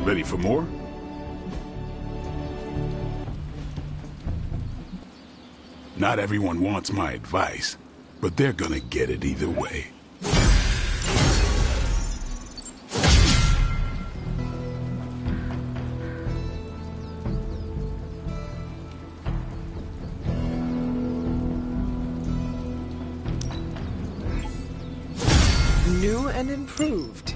Ready for more? Not everyone wants my advice, but they're gonna get it either way. New and improved.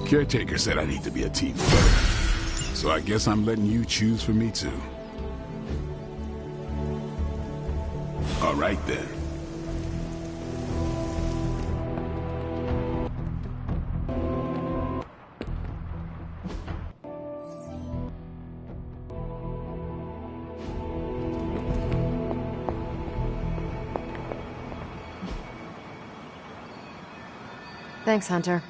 Caretaker said I need to be a team player, so I guess I'm letting you choose for me too. All right then. Thanks, Hunter.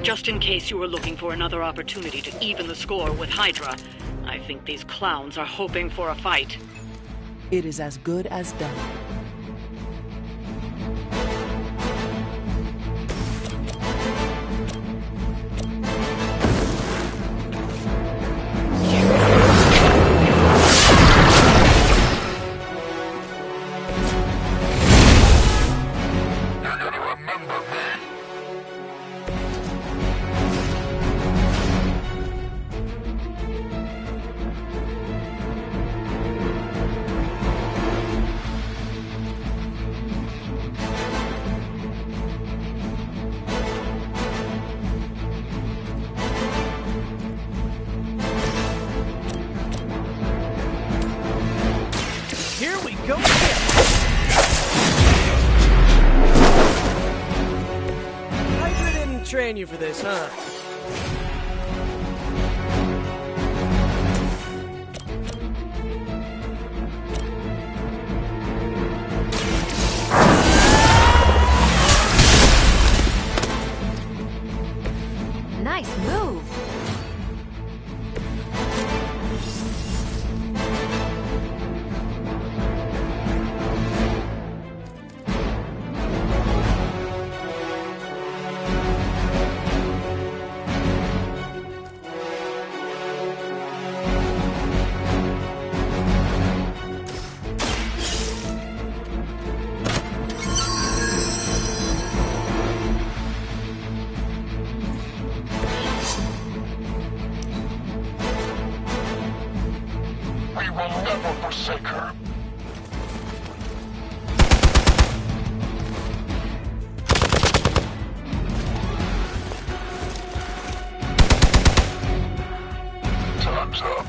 Just in case you were looking for another opportunity to even the score with Hydra, I think these clowns are hoping for a fight. It is as good as done. Go again. Hydra didn't train you for this, huh? Nice move. will never forsake her. Time's up.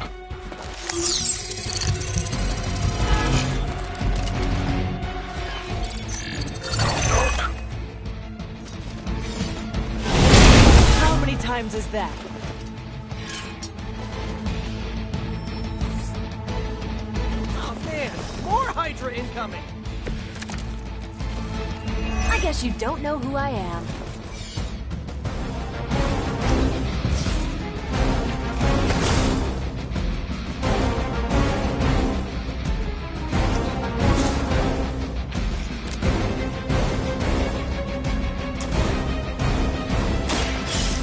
How many times is that? Oh man, more Hydra incoming! I guess you don't know who I am.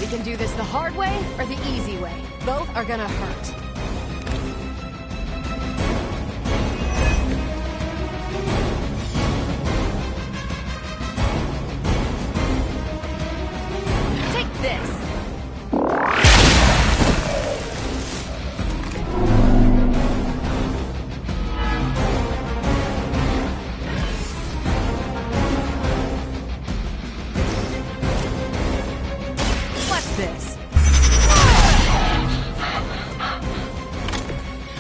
We can do this the hard way or the easy way. Both are gonna hurt. Take this. What's this?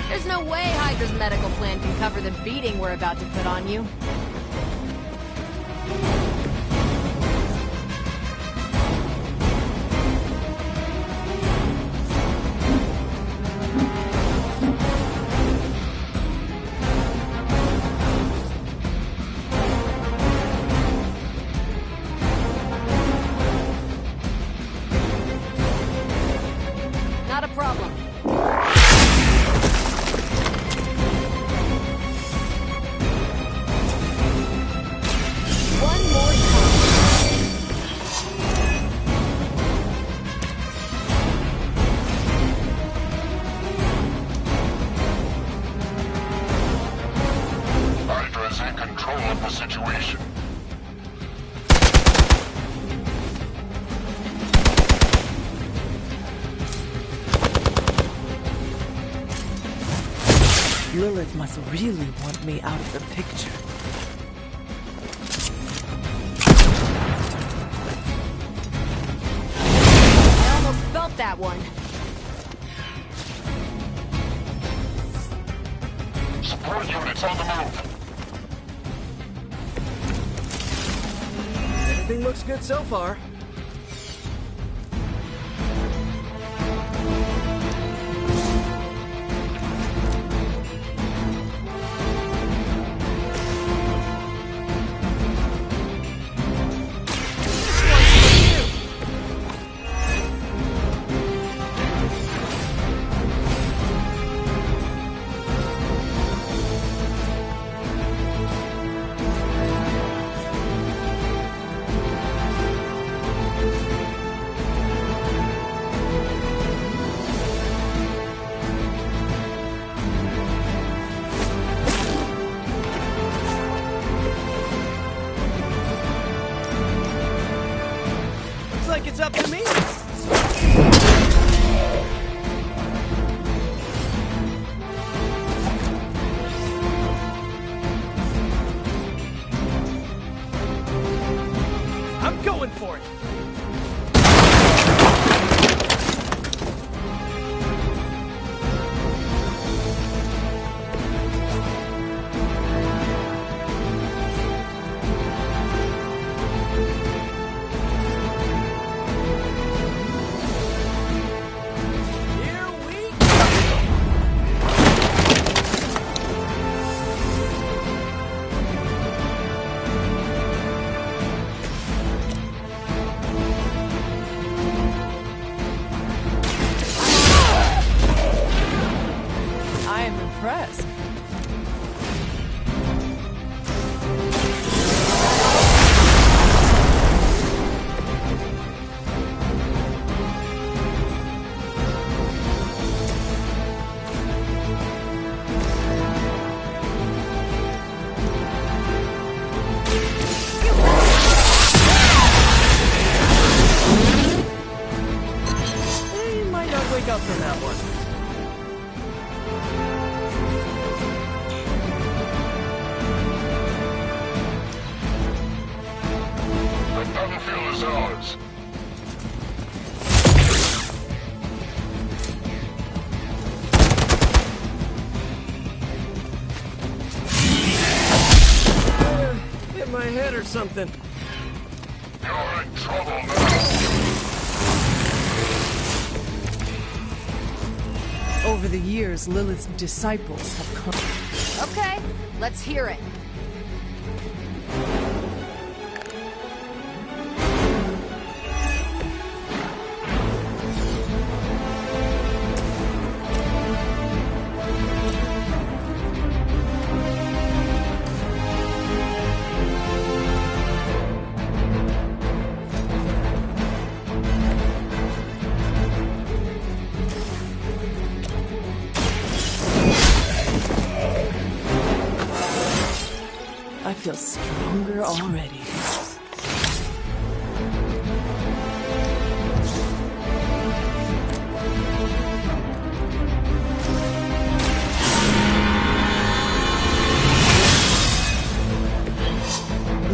There's no way Hydra's medical plan can cover the beating we're about to put on you. Not a problem. One more time. Hydra's in control of the situation. Lilith must really want me out of the picture. I almost felt that one. Support units on the move. Everything looks good so far. Looks like it's up to me. I'm going for it. Here we go. I am impressed. You might not wake up from that one. The battlefield is ours. Hit my head or something. You're in trouble now. Over the years, Lilith's disciples have come. Okay, let's hear it. I feel stronger already.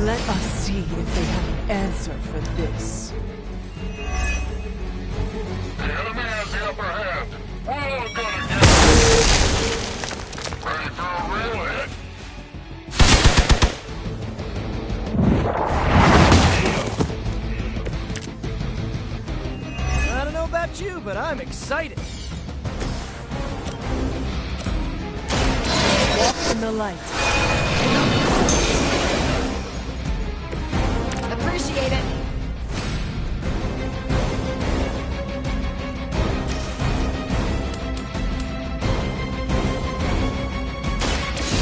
Let us see if they have an answer for this. The enemy has the upper hand. We're all gonna get it. Ready for a real hit? I don't know about you, but I'm excited. Walk in the light. Appreciate it.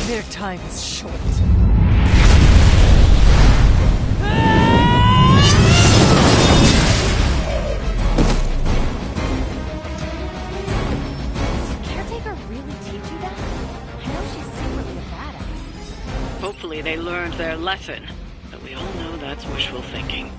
Their time is short. Caretaker really teach you that? I know she's secretly a badass. Hopefully they learned their lesson, but we all know that's wishful thinking.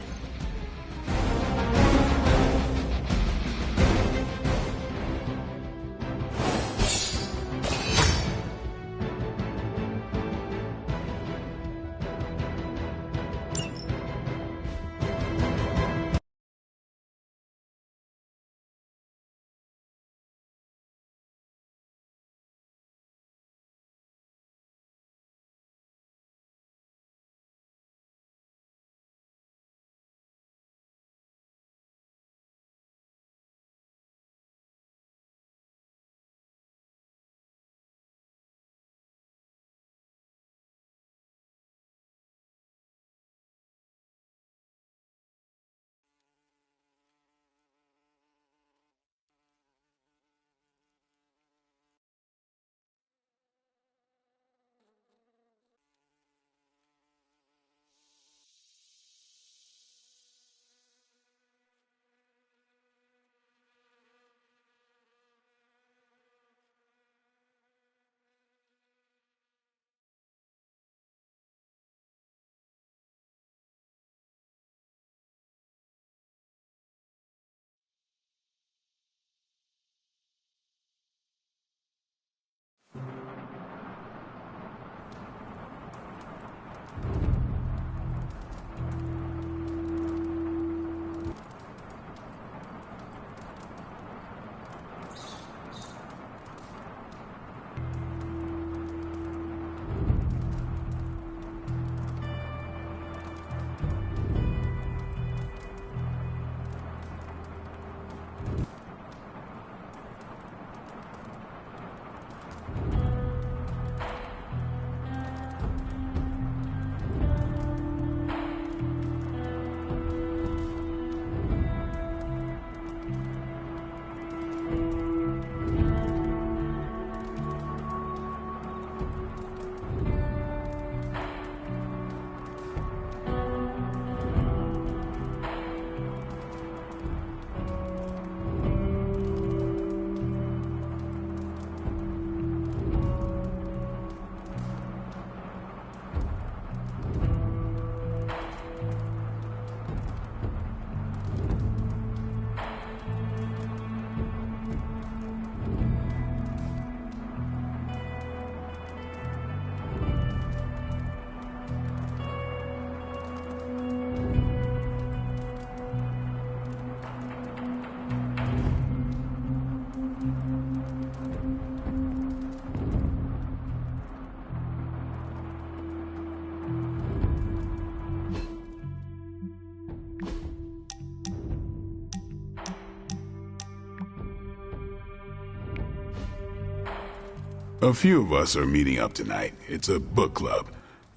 A few of us are meeting up tonight. It's a book club.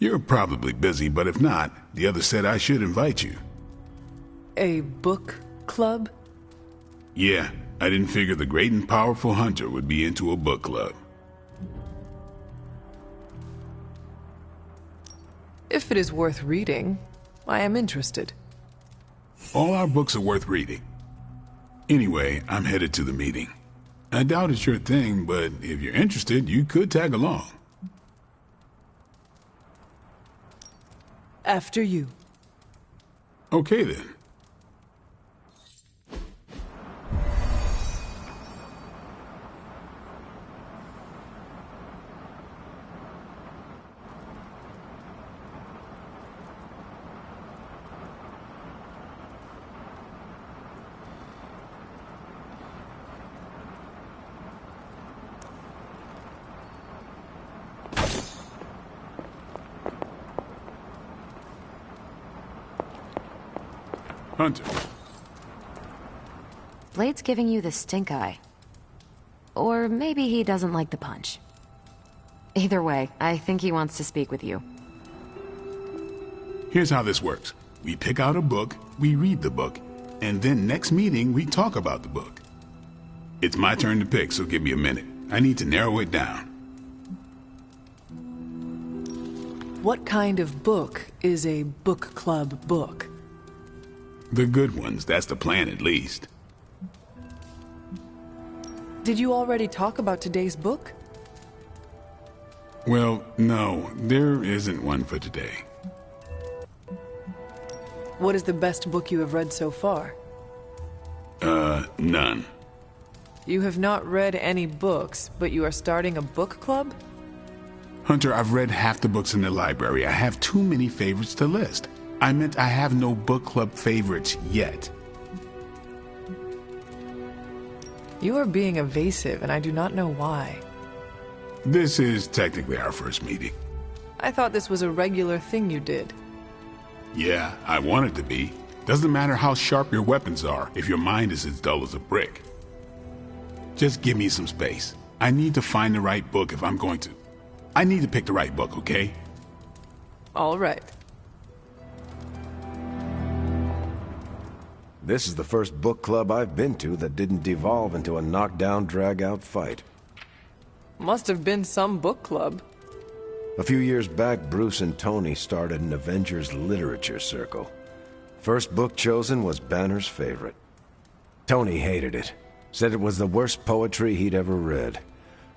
You're probably busy, but if not, the others said I should invite you. A book club? Yeah, I didn't figure the great and powerful Hunter would be into a book club. If it is worth reading, I am interested. All our books are worth reading. Anyway, I'm headed to the meeting. I doubt it's your thing, but if you're interested, you could tag along. After you. Okay then. Hunter. Blade's giving you the stink eye. Or maybe he doesn't like the punch. Either way, I think he wants to speak with you. Here's how this works. We pick out a book, we read the book, and then next meeting we talk about the book. It's my turn to pick, so give me a minute. I need to narrow it down. What kind of book is a book club book? The good ones, that's the plan at least. Did you already talk about today's book? Well, no, there isn't one for today. What is the best book you have read so far? None. You have not read any books, but you are starting a book club? Hunter, I've read half the books in the library. I have too many favorites to list. I meant I have no book club favorites yet. You are being evasive, and I do not know why. This is technically our first meeting. I thought this was a regular thing you did. Yeah, I want it to be. Doesn't matter how sharp your weapons are if your mind is as dull as a brick. Just give me some space. I need to find the right book if I'm going to. I need to pick the right book, okay? All right. This is the first book club I've been to that didn't devolve into a knockdown, drag-out fight. Must have been some book club. A few years back, Bruce and Tony started an Avengers literature circle. First book chosen was Banner's favorite. Tony hated it. Said it was the worst poetry he'd ever read.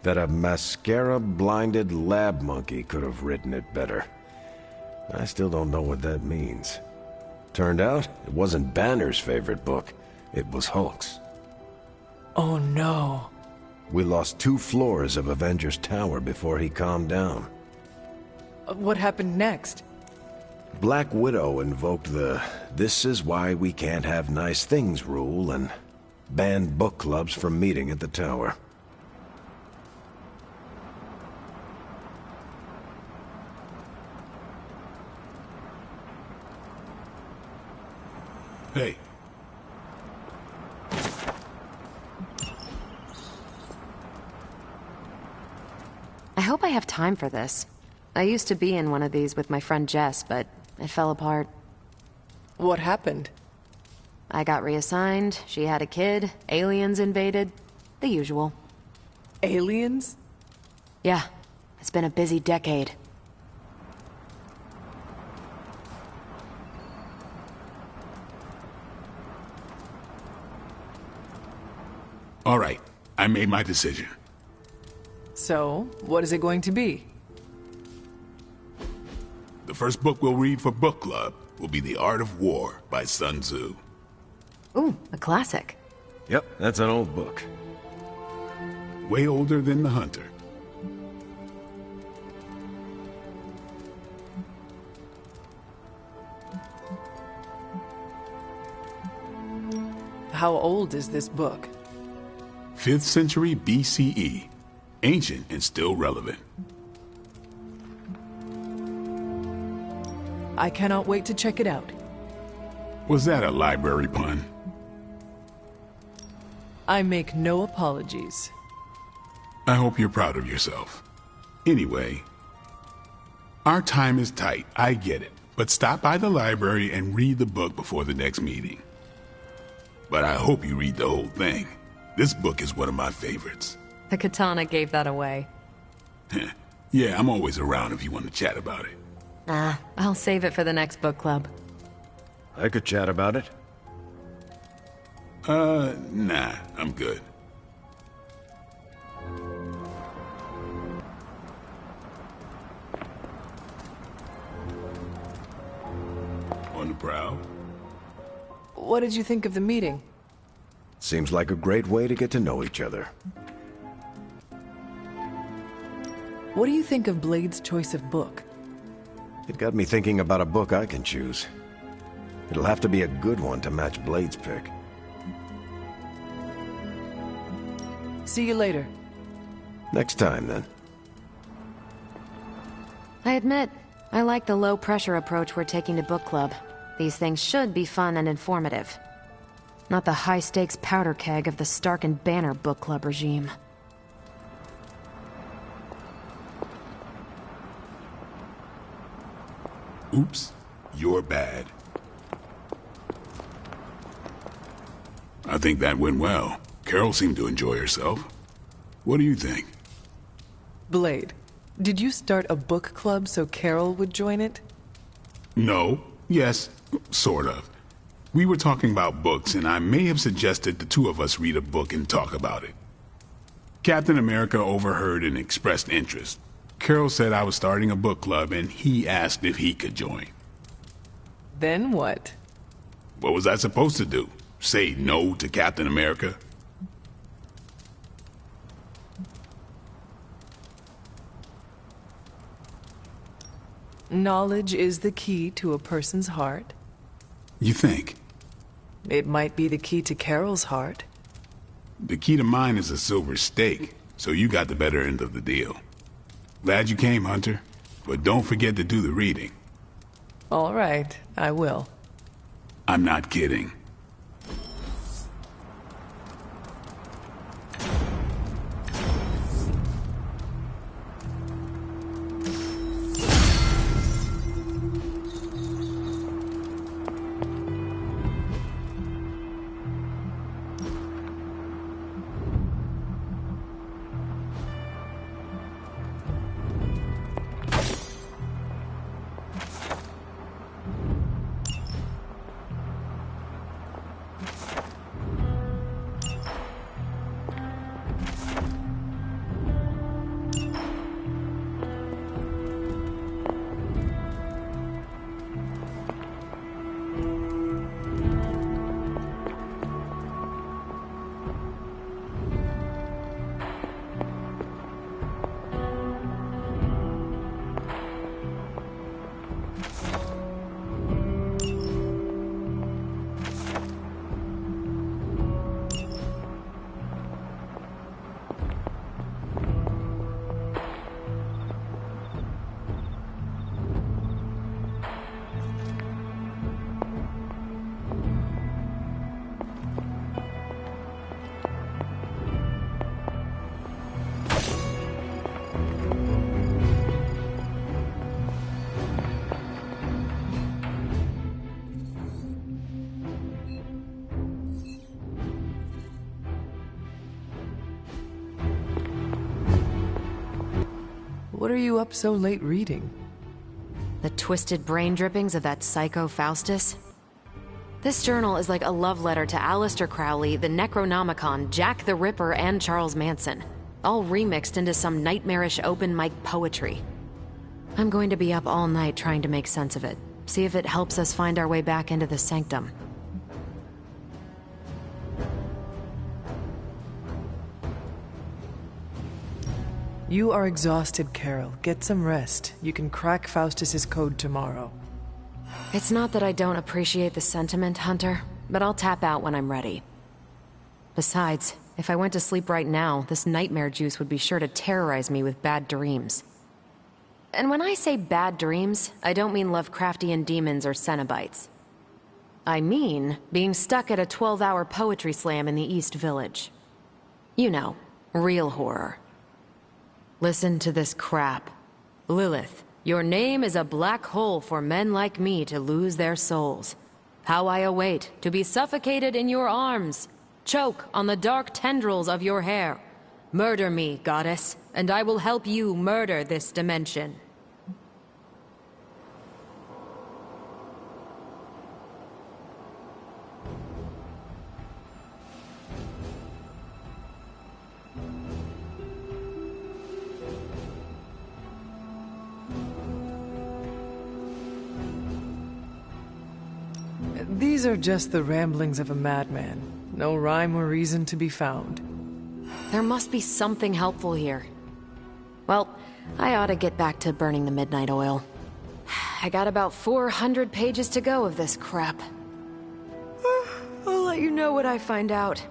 That a mascara-blinded lab monkey could have written it better. I still don't know what that means. Turned out, it wasn't Banner's favorite book. It was Hulk's. Oh no. We lost 2 floors of Avengers Tower before he calmed down. What happened next? Black Widow invoked the "this is why we can't have nice things" rule and banned book clubs from meeting at the tower. Hey. I hope I have time for this. I used to be in one of these with my friend Jess, but it fell apart. What happened? I got reassigned, she had a kid, aliens invaded, the usual. Aliens? Yeah, it's been a busy decade. All right, I made my decision. So, what is it going to be? The first book we'll read for book club will be The Art of War by Sun Tzu. Ooh, a classic. Yep, that's an old book. Way older than The Hunter. How old is this book? 5th century BCE. Ancient and still relevant. I cannot wait to check it out. Was that a library pun? I make no apologies. I hope you're proud of yourself. Anyway, our time is tight, I get it. But stop by the library and read the book before the next meeting. But I hope you read the whole thing. This book is one of my favorites. The katana gave that away. Yeah, I'm always around if you want to chat about it. I'll save it for the next book club. I could chat about it. Nah, I'm good. On the prowl? What did you think of the meeting? Seems like a great way to get to know each other. What do you think of Blade's choice of book? It got me thinking about a book I can choose. It'll have to be a good one to match Blade's pick. See you later. Next time, then. I admit, I like the low-pressure approach we're taking to book club. These things should be fun and informative. Not the high-stakes powder keg of the Stark and Banner book club regime. Oops, you're bad. I think that went well. Carol seemed to enjoy herself. What do you think? Blade, did you start a book club so Carol would join it? No. Yes, sort of. We were talking about books, and I may have suggested the two of us read a book and talk about it. Captain America overheard and expressed interest. Carol said I was starting a book club, and he asked if he could join. Then what? What was I supposed to do? Say no to Captain America? Knowledge is the key to a person's heart. You think? It might be the key to Carol's heart. The key to mine is a silver stake, so you got the better end of the deal. Glad you came, Hunter, but don't forget to do the reading. All right, I will. I'm not kidding. What are you up so late reading? The twisted brain drippings of that psycho Faustus? This journal is like a love letter to Aleister Crowley, the Necronomicon, Jack the Ripper, and Charles Manson, all remixed into some nightmarish open mic poetry. I'm going to be up all night trying to make sense of it, see if it helps us find our way back into the sanctum. You are exhausted, Carol. Get some rest. You can crack Faustus's code tomorrow. It's not that I don't appreciate the sentiment, Hunter, but I'll tap out when I'm ready. Besides, if I went to sleep right now, this nightmare juice would be sure to terrorize me with bad dreams. And when I say bad dreams, I don't mean Lovecraftian demons or Cenobites. I mean being stuck at a 12-hour poetry slam in the East Village. You know, real horror. Listen to this crap. Lilith, your name is a black hole for men like me to lose their souls. How I await to be suffocated in your arms. Choke on the dark tendrils of your hair. Murder me, goddess, and I will help you murder this dimension. These are just the ramblings of a madman. No rhyme or reason to be found. There must be something helpful here. Well, I ought to get back to burning the midnight oil. I got about 400 pages to go of this crap. I'll let you know what I find out.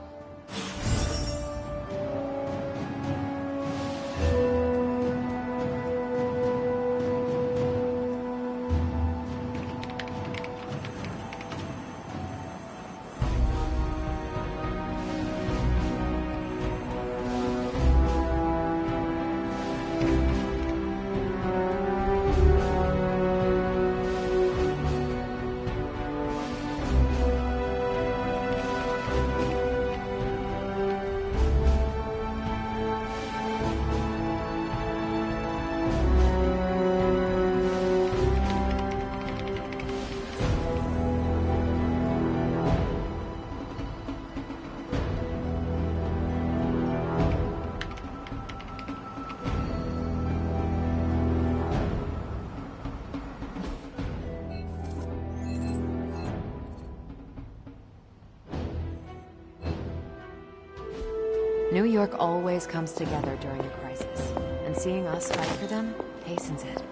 New York always comes together during a crisis, and seeing us fight for them hastens it.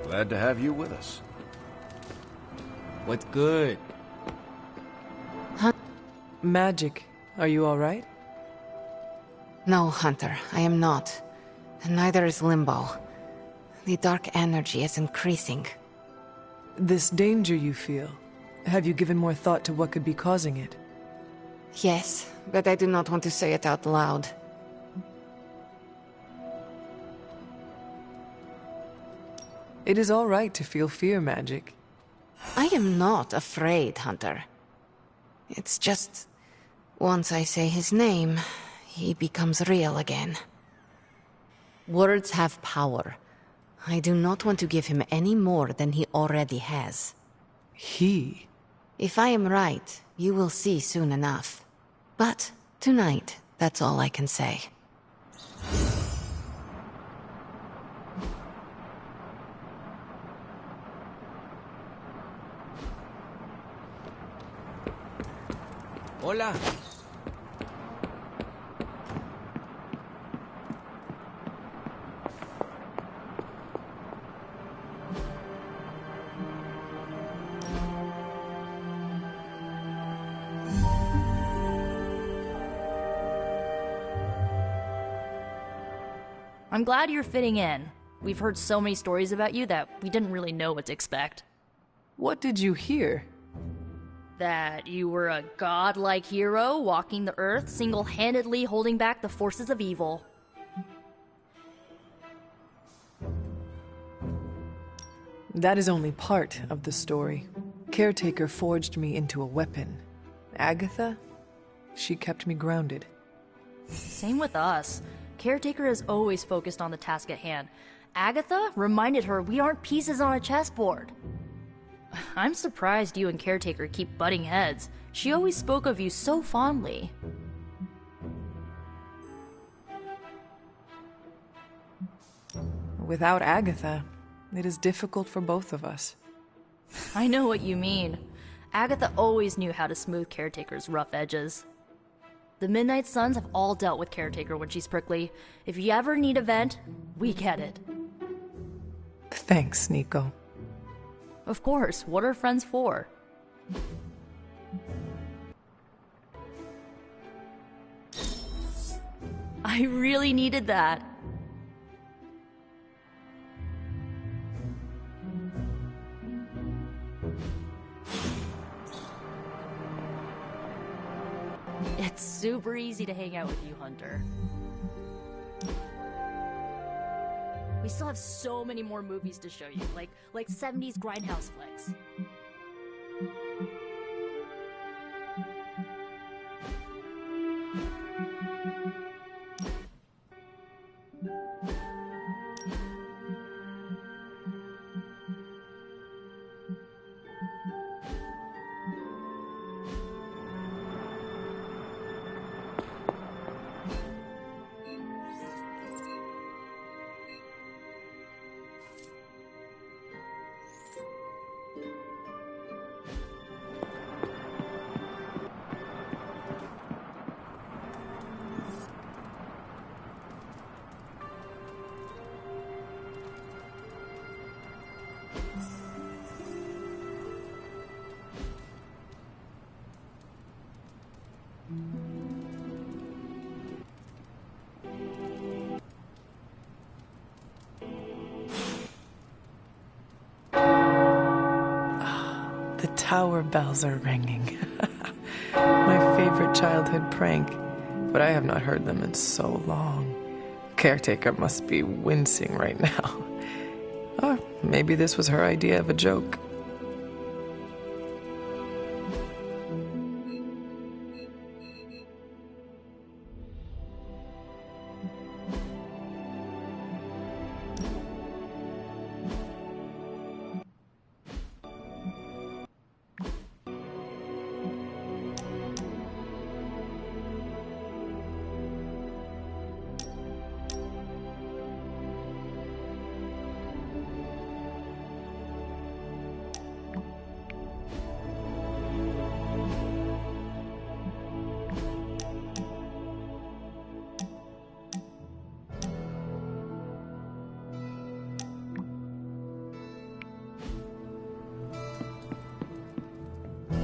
Glad to have you with us. What's good? Magic, are you alright? No, Hunter, I am not. And neither is Limbo. The dark energy is increasing. This danger you feel, have you given more thought to what could be causing it? Yes, but I do not want to say it out loud. It is alright to feel fear, Magic. I am not afraid, Hunter. It's just... once I say his name, he becomes real again. Words have power. I do not want to give him any more than he already has. He? If I am right, you will see soon enough. But tonight, that's all I can say. Hola. I'm glad you're fitting in. We've heard so many stories about you that we didn't really know what to expect. What did you hear? That you were a godlike hero walking the earth, single-handedly holding back the forces of evil. That is only part of the story. Caretaker forged me into a weapon. Agatha? She kept me grounded. Same with us. Caretaker is always focused on the task at hand. Agatha reminded her we aren't pieces on a chessboard. I'm surprised you and Caretaker keep butting heads. She always spoke of you so fondly. Without Agatha, it is difficult for both of us. I know what you mean. Agatha always knew how to smooth Caretaker's rough edges. The Midnight Suns have all dealt with Caretaker when she's prickly. If you ever need a vent, we get it. Thanks, Nico. Of course, what are friends for? I really needed that. It's super easy to hang out with you, Hunter. We still have so many more movies to show you, like 70s grindhouse flicks. The tower bells are ringing. My favorite childhood prank, but I have not heard them in so long. Caretaker must be wincing right now. Or maybe this was her idea of a joke.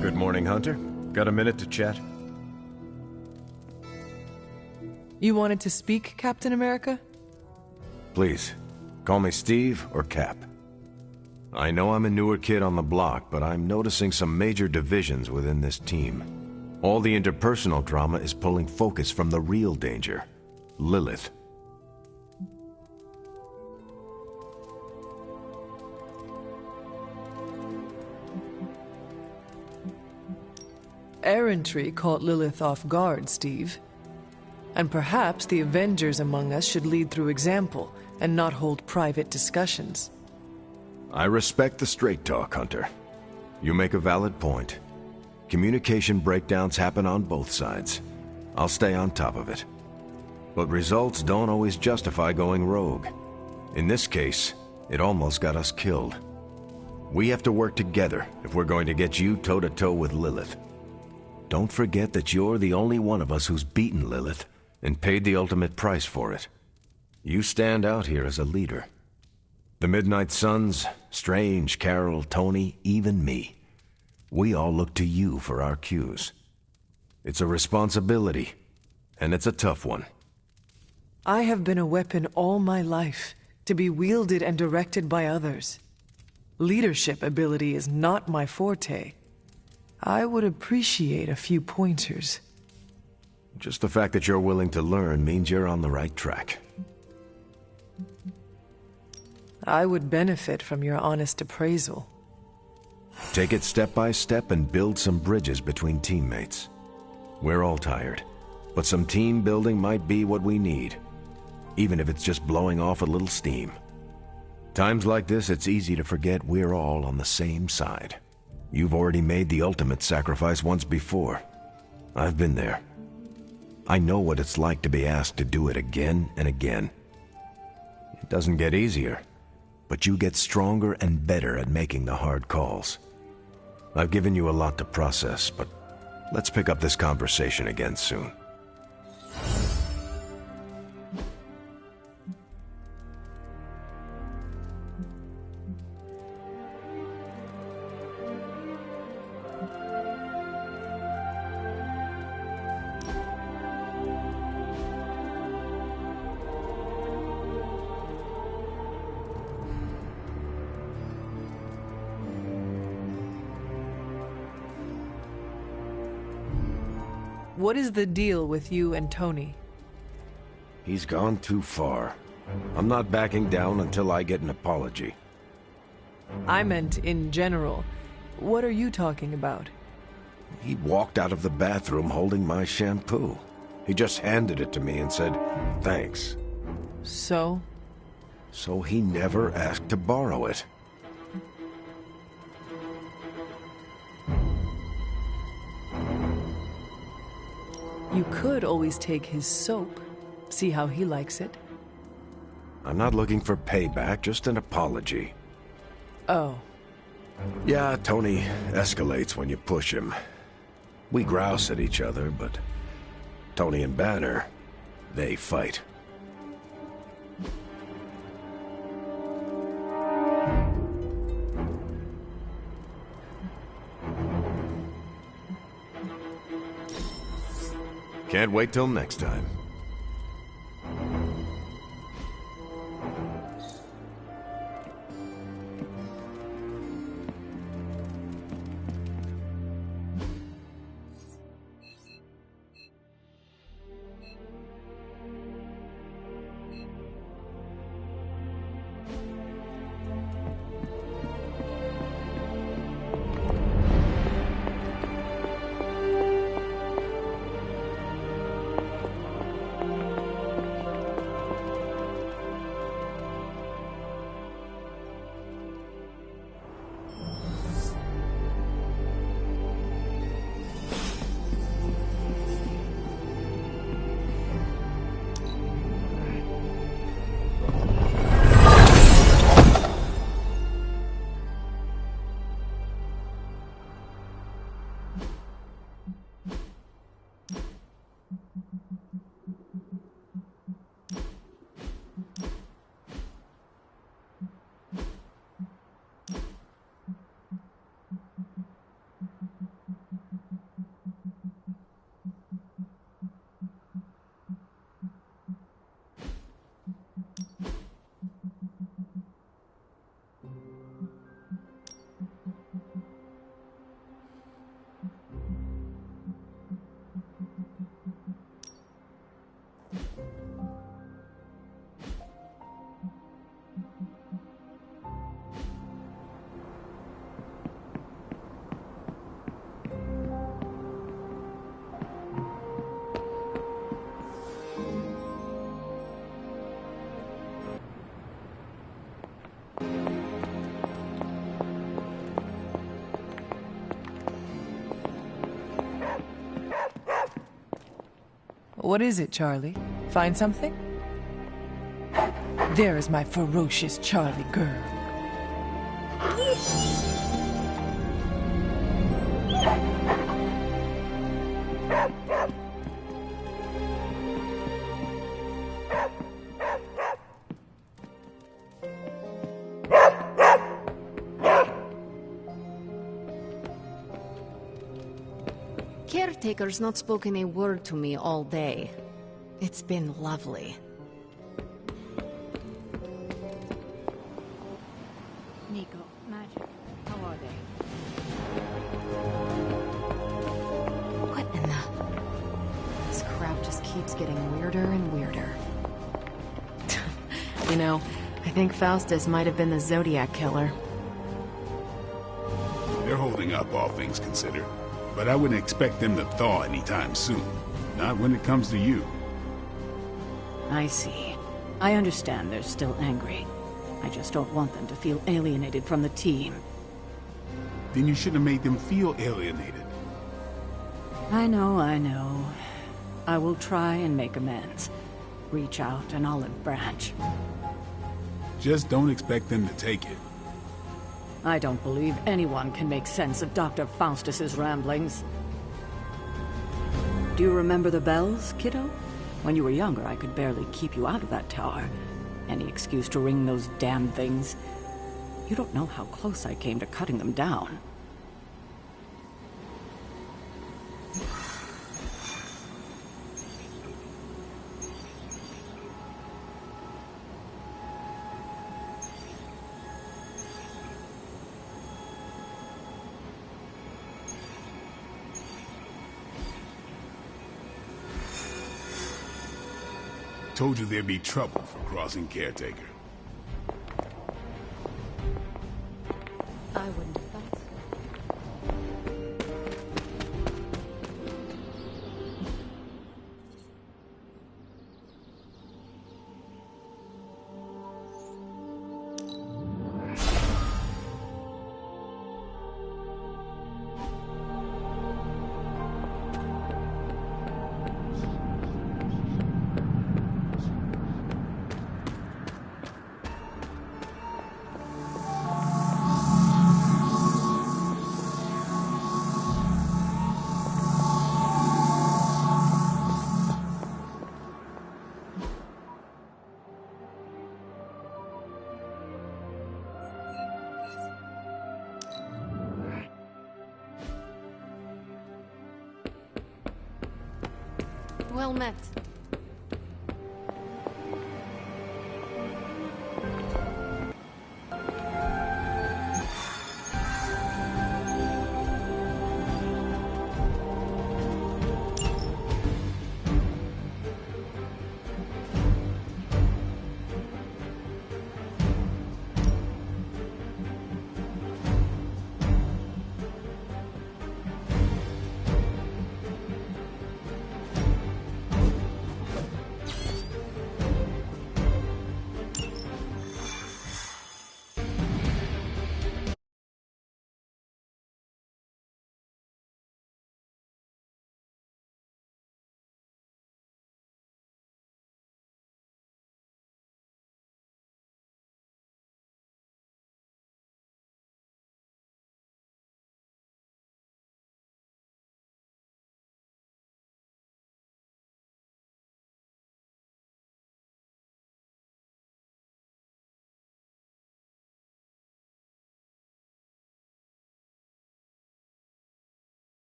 Good morning, Hunter. Got a minute to chat? You wanted to speak, Captain America? Please, call me Steve or Cap. I know I'm a newer kid on the block, but I'm noticing some major divisions within this team. All the interpersonal drama is pulling focus from the real danger, Lilith. Errantry caught Lilith off guard, Steve. And perhaps the Avengers among us should lead through example and not hold private discussions. I respect the straight talk, Hunter. You make a valid point. Communication breakdowns happen on both sides. I'll stay on top of it. But results don't always justify going rogue. In this case, it almost got us killed. We have to work together if we're going to get you toe-to-toe with Lilith. Don't forget that you're the only one of us who's beaten Lilith and paid the ultimate price for it. You stand out here as a leader. The Midnight Suns, Strange, Carol, Tony, even me. We all look to you for our cues. It's a responsibility, and it's a tough one. I have been a weapon all my life, to be wielded and directed by others. Leadership ability is not my forte. I would appreciate a few pointers. Just the fact that you're willing to learn means you're on the right track. I would benefit from your honest appraisal. Take it step by step and build some bridges between teammates. We're all tired, but some team building might be what we need, even if it's just blowing off a little steam. Times like this, it's easy to forget we're all on the same side. You've already made the ultimate sacrifice once before. I've been there. I know what it's like to be asked to do it again and again. It doesn't get easier, but you get stronger and better at making the hard calls. I've given you a lot to process, but let's pick up this conversation again soon. What is the deal with you and Tony? He's gone too far. I'm not backing down until I get an apology. I meant in general. What are you talking about? He walked out of the bathroom holding my shampoo. He just handed it to me and said, thanks. So? So he never asked to borrow it. You could always take his soap. See how he likes it. I'm not looking for payback, just an apology. Oh. Yeah, Tony escalates when you push him. We grouse at each other, but Tony and Banner, they fight. Can't wait till next time. What is it, Charlie? Find something? There is my ferocious Charlie girl. Caretaker's not spoken a word to me all day. It's been lovely. Nico, Magic, how are they? What in the... This crowd just keeps getting weirder and weirder. You know, I think Faustus might have been the Zodiac killer. They're holding up, all things considered. But I wouldn't expect them to thaw anytime soon. Not when it comes to you. I see. I understand they're still angry. I just don't want them to feel alienated from the team. Then you shouldn't have made them feel alienated. I know, I know. I will try and make amends. Reach out an olive branch. Just don't expect them to take it. I don't believe anyone can make sense of Dr. Faustus's ramblings. Do you remember the bells, kiddo? When you were younger, I could barely keep you out of that tower. Any excuse to ring those damn things. You don't know how close I came to cutting them down. Told you there'd be trouble for crossing Caretaker. I wouldn't have thought so. Well met.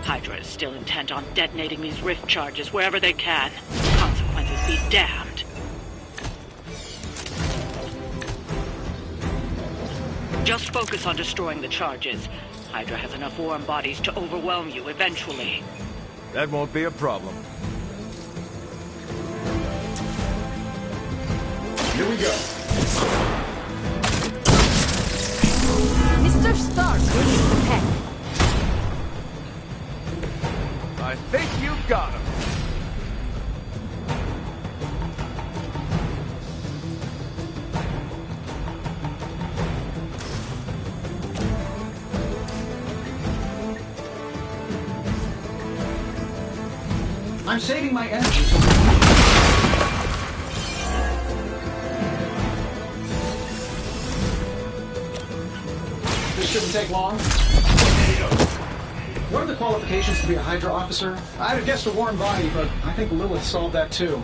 Hydra is still intent on detonating these rift charges wherever they can. Consequences be damned. Just focus on destroying the charges. Hydra has enough warm bodies to overwhelm you eventually. That won't be a problem. Here we go. Mr. Stark, ready to heck. I think you got him. I'm saving my energy so this shouldn't take long. What are the qualifications to be a Hydra officer? I'd have guessed a warm body, but I think Lilith solved that too.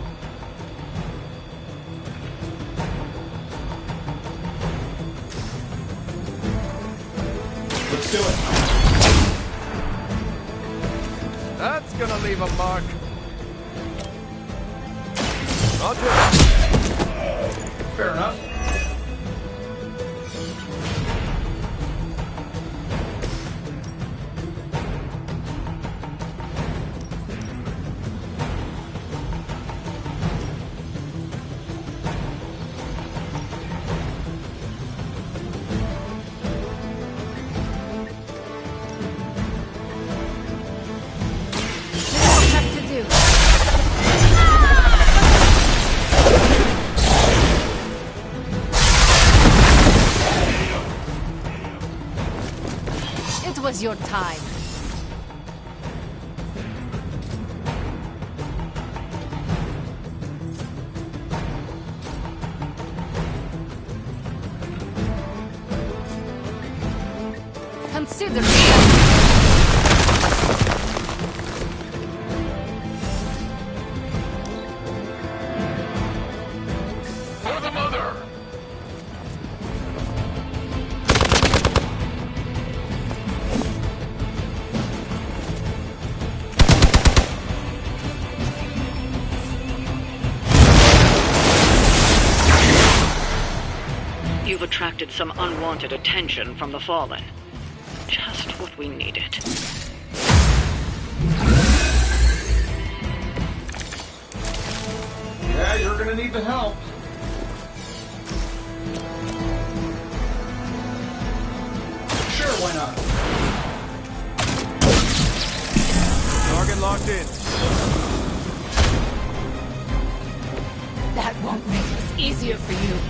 Let's do it. That's gonna leave a mark. Roger. Fair enough. Was your time. Consider For the mother! you've attracted some unwanted attention from the Fallen. Just what we needed. Yeah, you're gonna need the help. Sure, why not? Target locked in. That won't make this easier for you.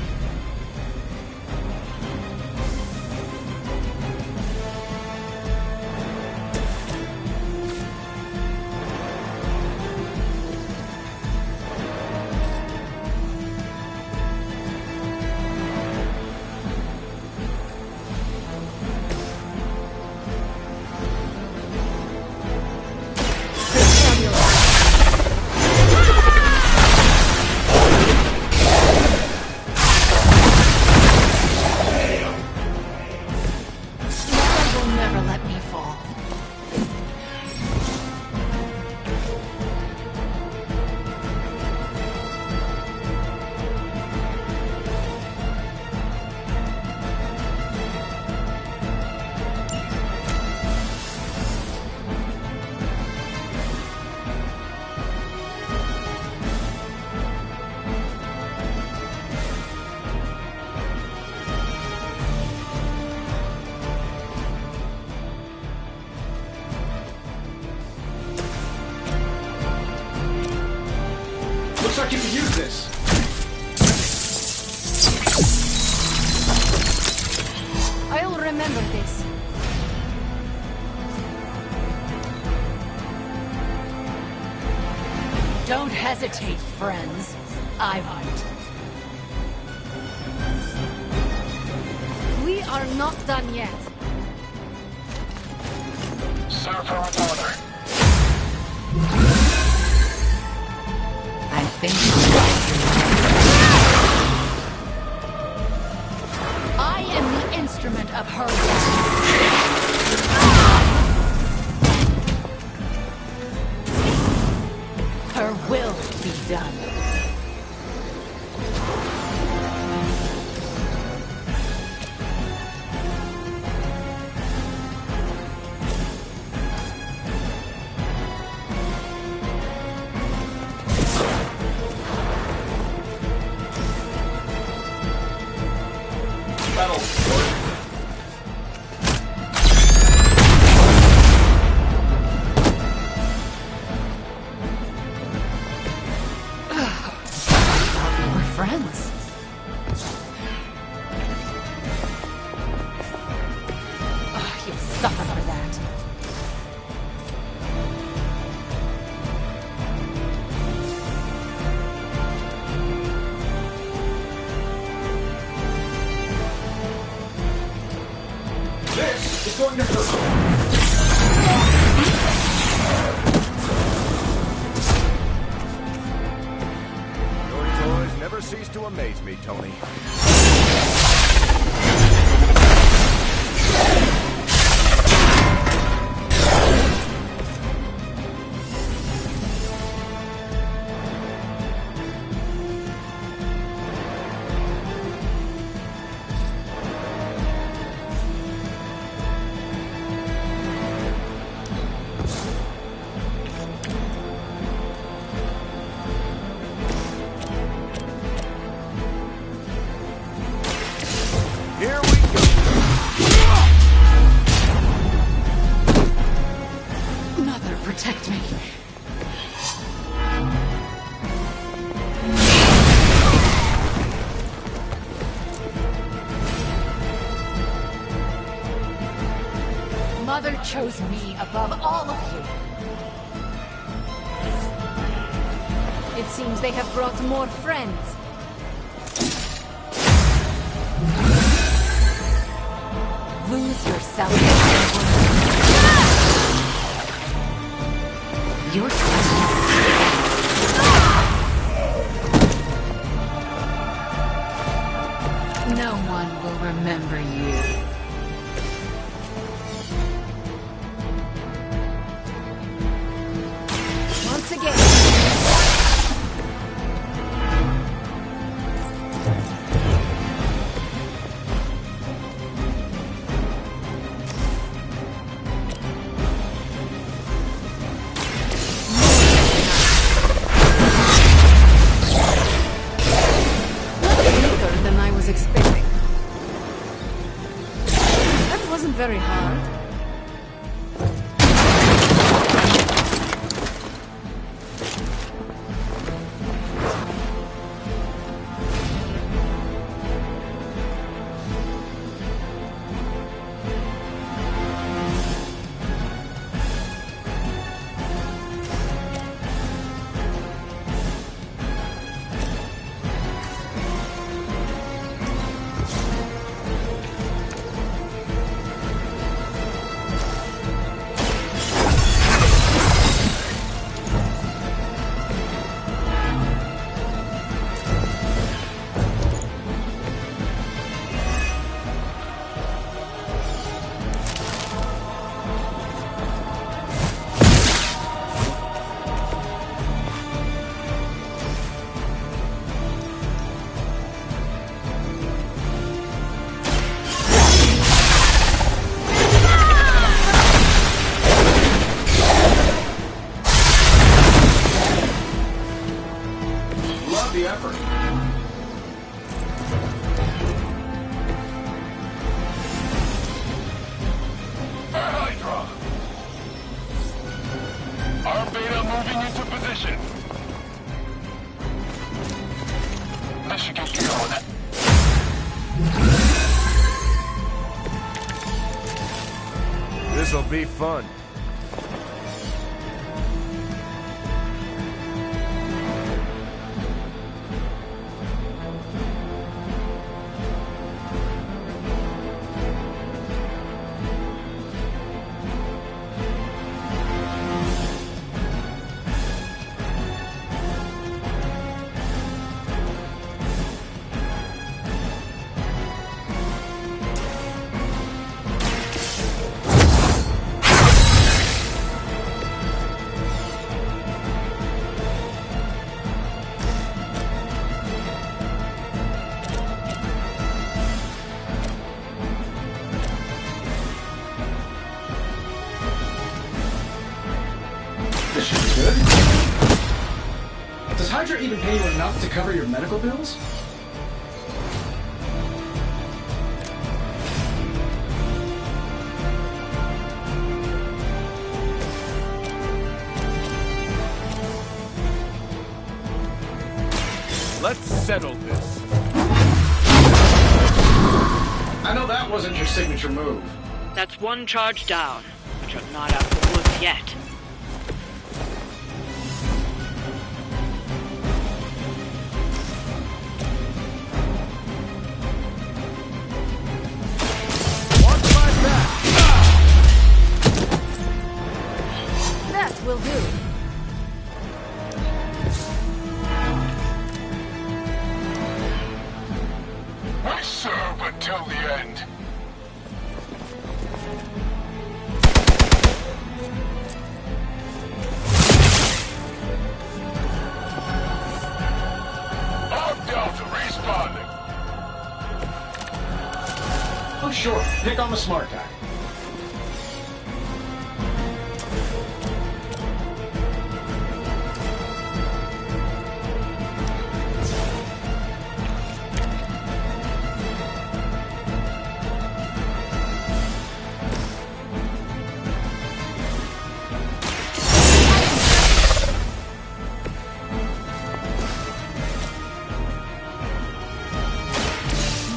Looks like you can use this. I'll remember this. Don't hesitate, friends. I won't. We are not done yet. Sir, for an order. I think I am the instrument of her death. Her will be done. Battle. We're friends. You'll suffer for that. This is going to hurt. Your toys never cease to amaze me, Tony. Here we go. Mother, protect me. Mother chose me above all of you. It seems they have brought more friends. Lose yourself in their world. Your No one will remember you. Once again. very hard. The effort. Hydra! Our beta moving into position. This should get you going. This'll be fun. This should be good. Does Hydra even pay you enough to cover your medical bills? Let's settle this. I know that wasn't your signature move. That's one charge down, but you're not out of the woods yet. Watch my back. That will do. We serve until the end. I'm down to responding. Oh, sure. Pick on the smart guy.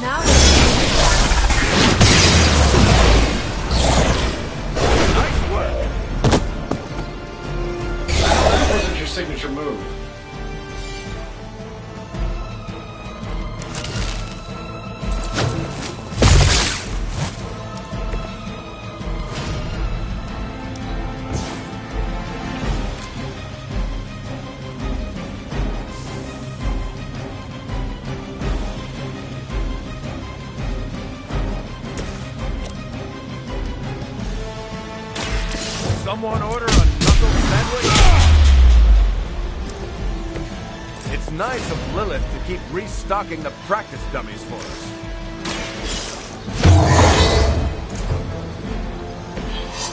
Now Nice work. That wasn't your signature move. Someone order a knuckle sandwich? It's nice of Lilith to keep restocking the practice dummies for us.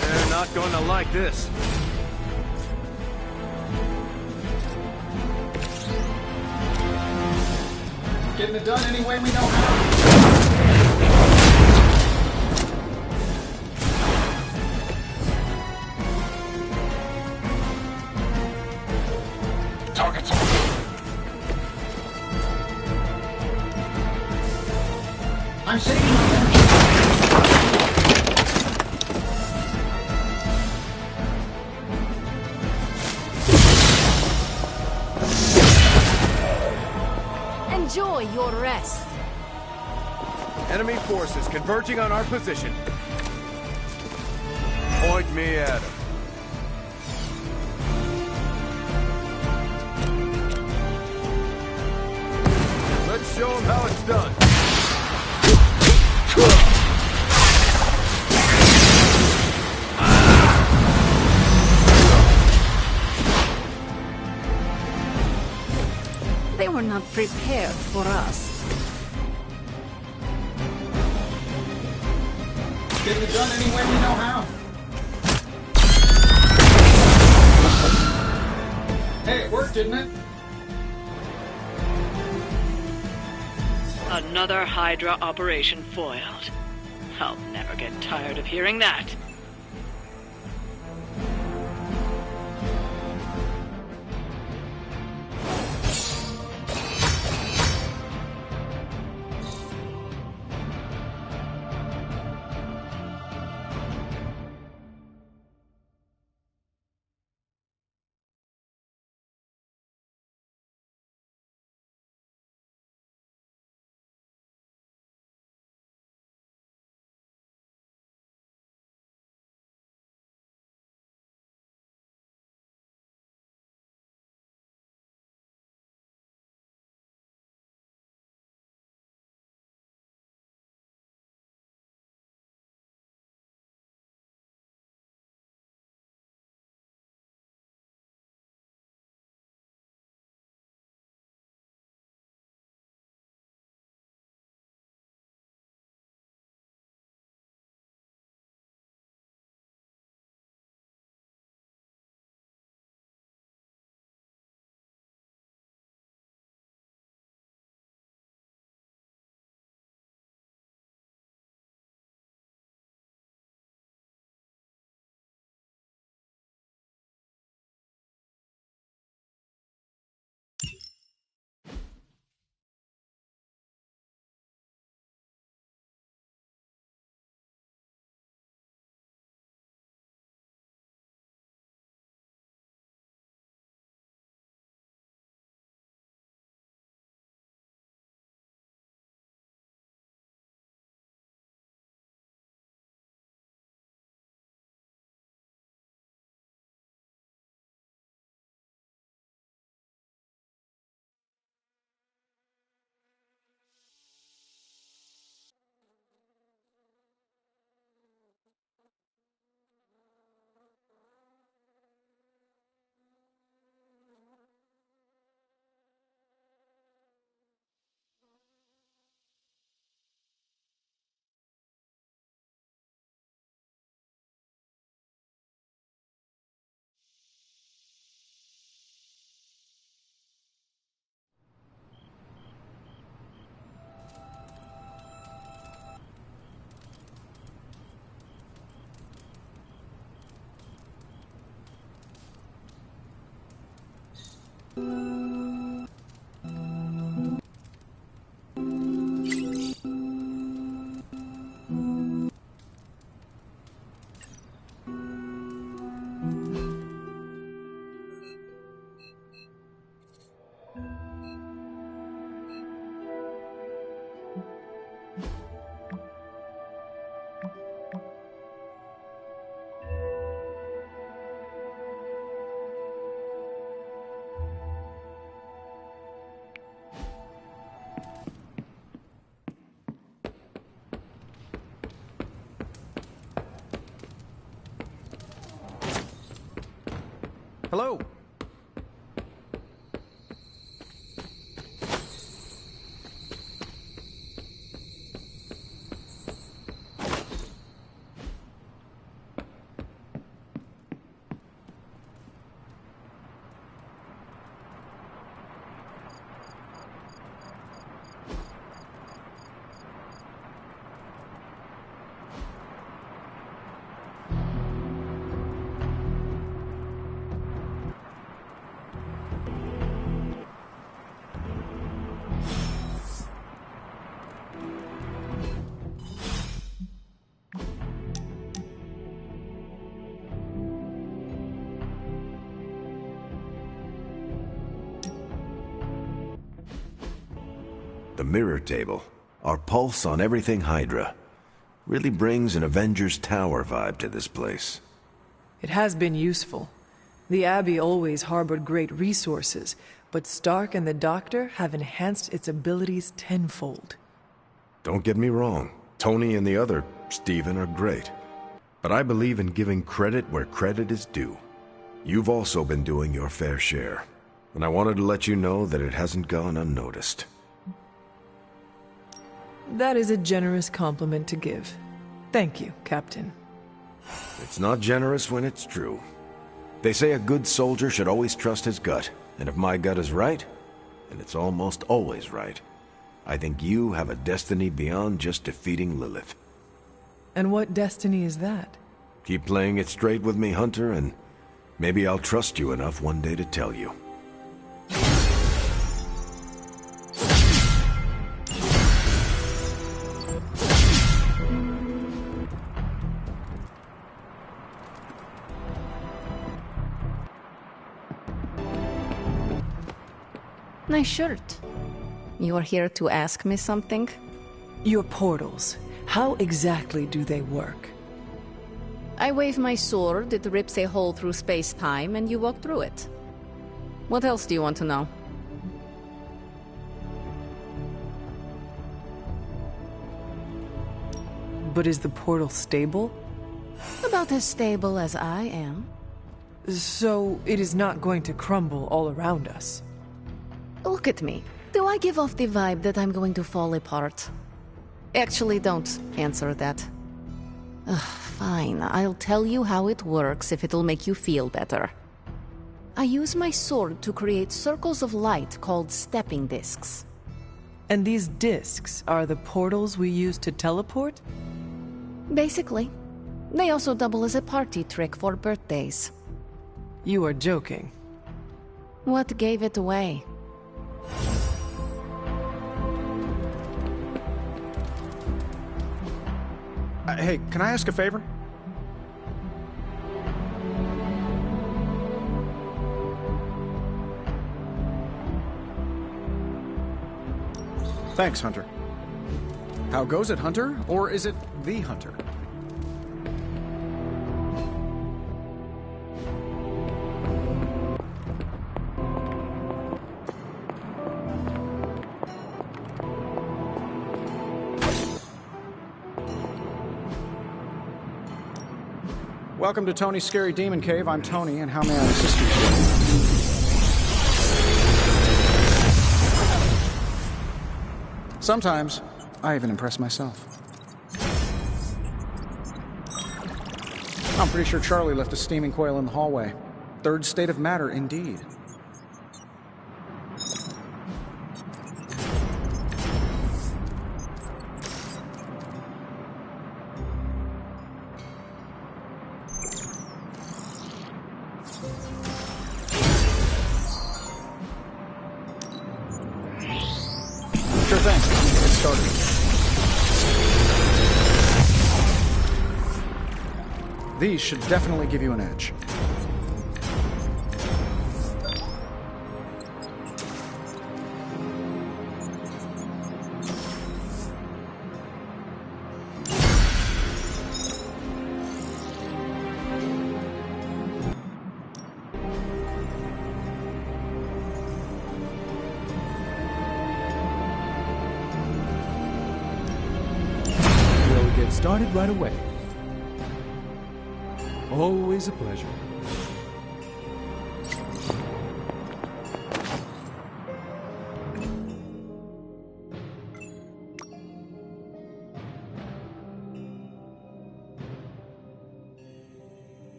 They're not going to like this. Getting it done any way we know how. I'm saving my energy. Enjoy your rest. Enemy forces converging on our position. Point me at him. Let's show them how it's done. They were not prepared for us. Get it done any way we know how. Hey, it worked, didn't it? Another Hydra operation foiled. I'll never get tired of hearing that. Hello. the mirror table, our pulse on everything Hydra. Really brings an Avengers Tower vibe to this place. It has been useful. The Abbey always harbored great resources, but Stark and the Doctor have enhanced its abilities tenfold. Don't get me wrong, Tony and the other Stephen are great. But I believe in giving credit where credit is due. You've also been doing your fair share, and I wanted to let you know that it hasn't gone unnoticed. That is a generous compliment to give. Thank you, Captain. It's not generous when it's true. They say a good soldier should always trust his gut, and if my gut is right, and it's almost always right, I think you have a destiny beyond just defeating Lilith. And what destiny is that? Keep playing it straight with me, Hunter, and maybe I'll trust you enough one day to tell you. Nice shirt. You are here to ask me something? Your portals. How exactly do they work? I wave my sword, it rips a hole through space-time, and you walk through it. What else do you want to know? But is the portal stable? About as stable as I am. So it is not going to crumble all around us? Look at me. Do I give off the vibe that I'm going to fall apart? Actually, don't answer that. Fine, I'll tell you how it works if it'll make you feel better. I use my sword to create circles of light called stepping discs. And these discs are the portals we use to teleport? Basically. They also double as a party trick for birthdays. You are joking. What gave it away? Hey, can I ask a favor? Thanks, Hunter. How goes it, Hunter? Or is it the Hunter? Welcome to Tony's Scary Demon Cave. I'm Tony, and how may I assist you? Sometimes, I even impress myself. I'm pretty sure Charlie left a steaming coil in the hallway. Third state of matter, indeed. Sure thing. Get started. These should definitely give you an edge. Get started right away. Always a pleasure.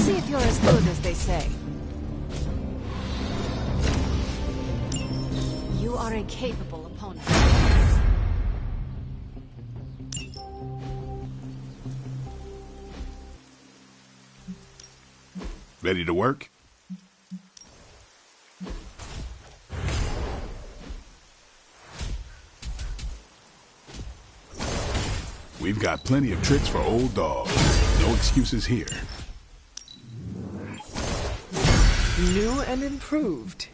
see if you're as good as they say. You are a capable opponent. Ready to work? We've got plenty of tricks for old dogs. No excuses here. New and improved.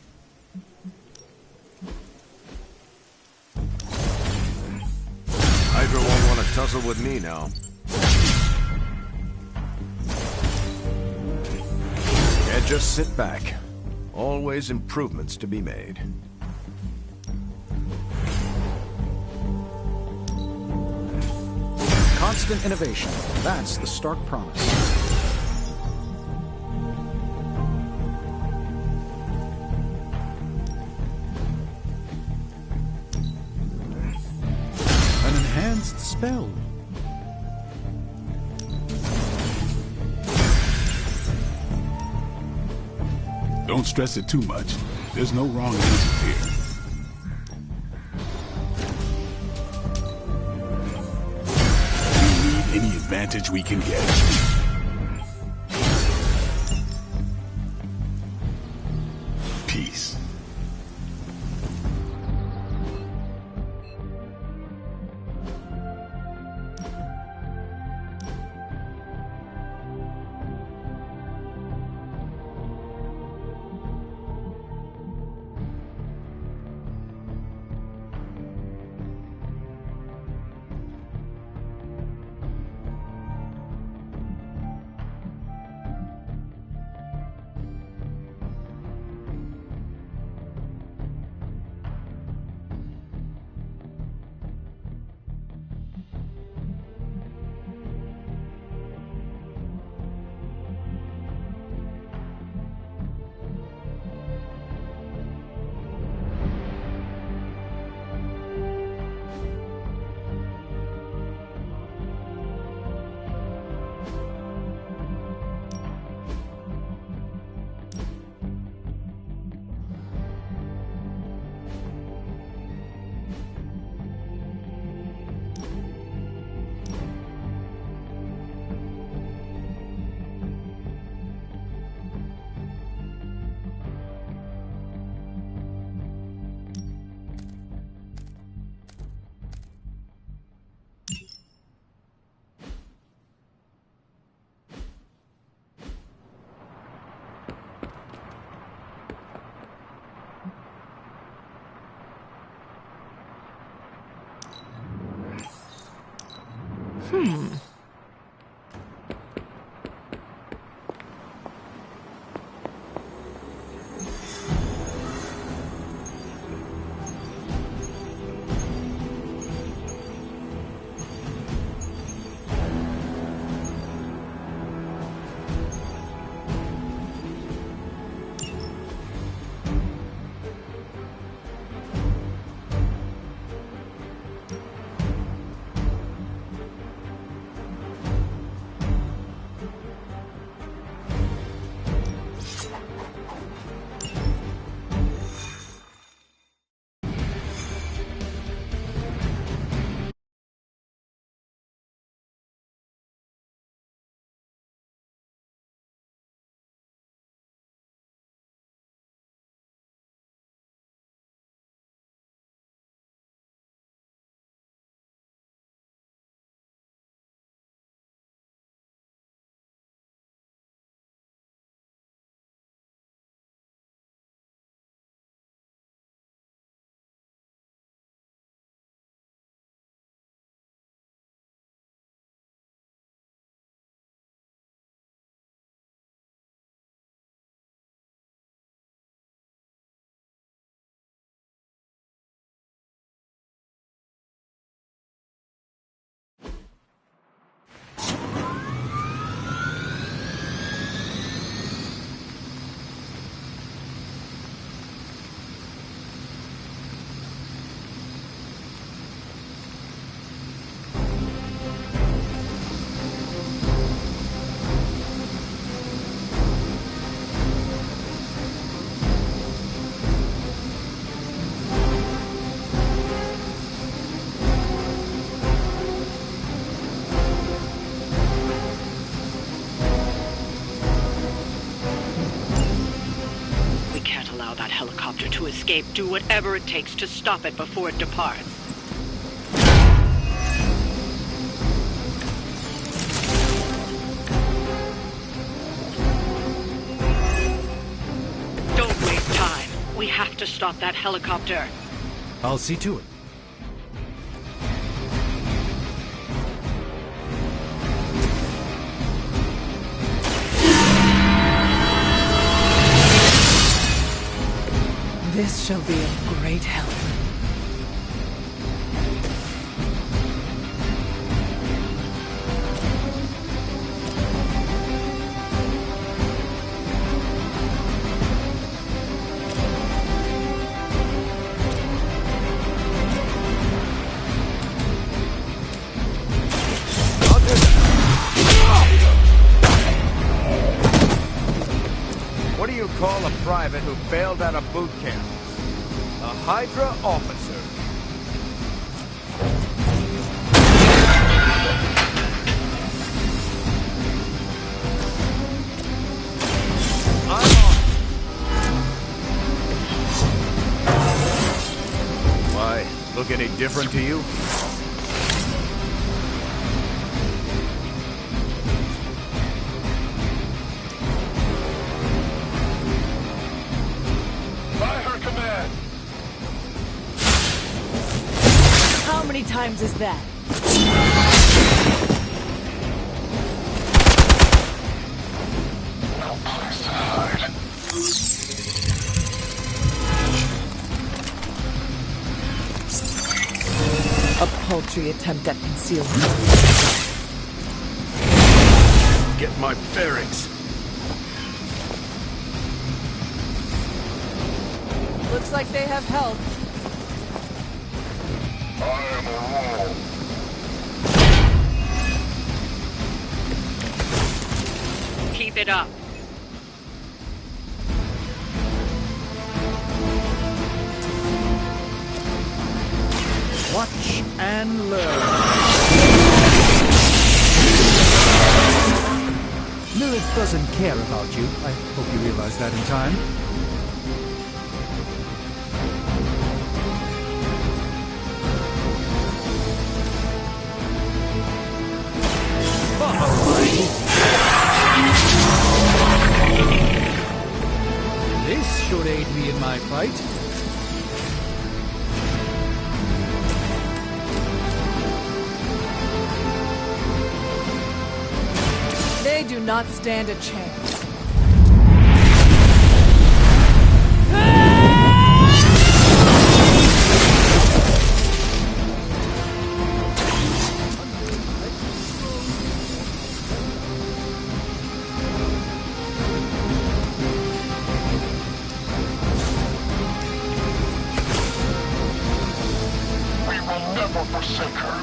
Hydra won't want to tussle with me now. And just sit back. Always improvements to be made. Constant innovation. That's the Stark promise. An enhanced spell. Don't stress it too much. There's no wrong answers here. We need any advantage we can get. Peace. allow that helicopter to escape. Do whatever it takes to stop it before it departs. Don't waste time. We have to stop that helicopter. I'll see to it. This shall be a great help. What do you call a private who bailed out of boot camp? A Hydra officer. I'm on. Why, look any different to you? By her command. How many times is that? No place to hide. A paltry attempt at concealment. Get my bearings. Looks like they have help. I am a rule. Keep it up. Watch and learn. Lilith doesn't care about you. I hope you realize that in time. This should aid me in my fight. They do not stand a chance. We will never forsake her.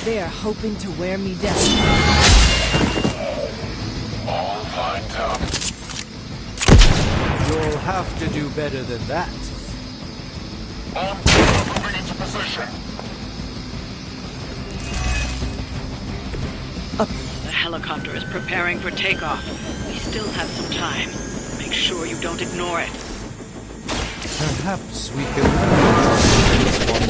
They are hoping to wear me down. All lined up. You'll have to do better than that. On board, moving into position. The helicopter is preparing for takeoff. We still have some time. Make sure you don't ignore it. Perhaps we can learn this one.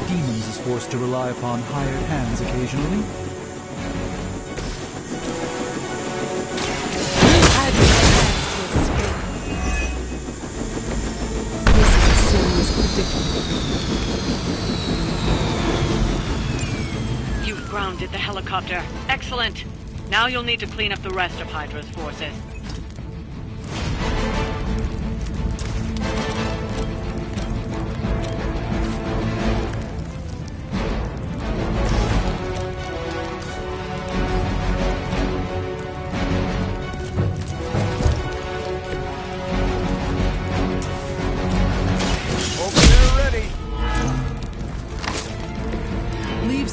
Demons is forced to rely upon hired hands occasionally. You've grounded the helicopter. Excellent. Now you'll need to clean up the rest of Hydra's forces.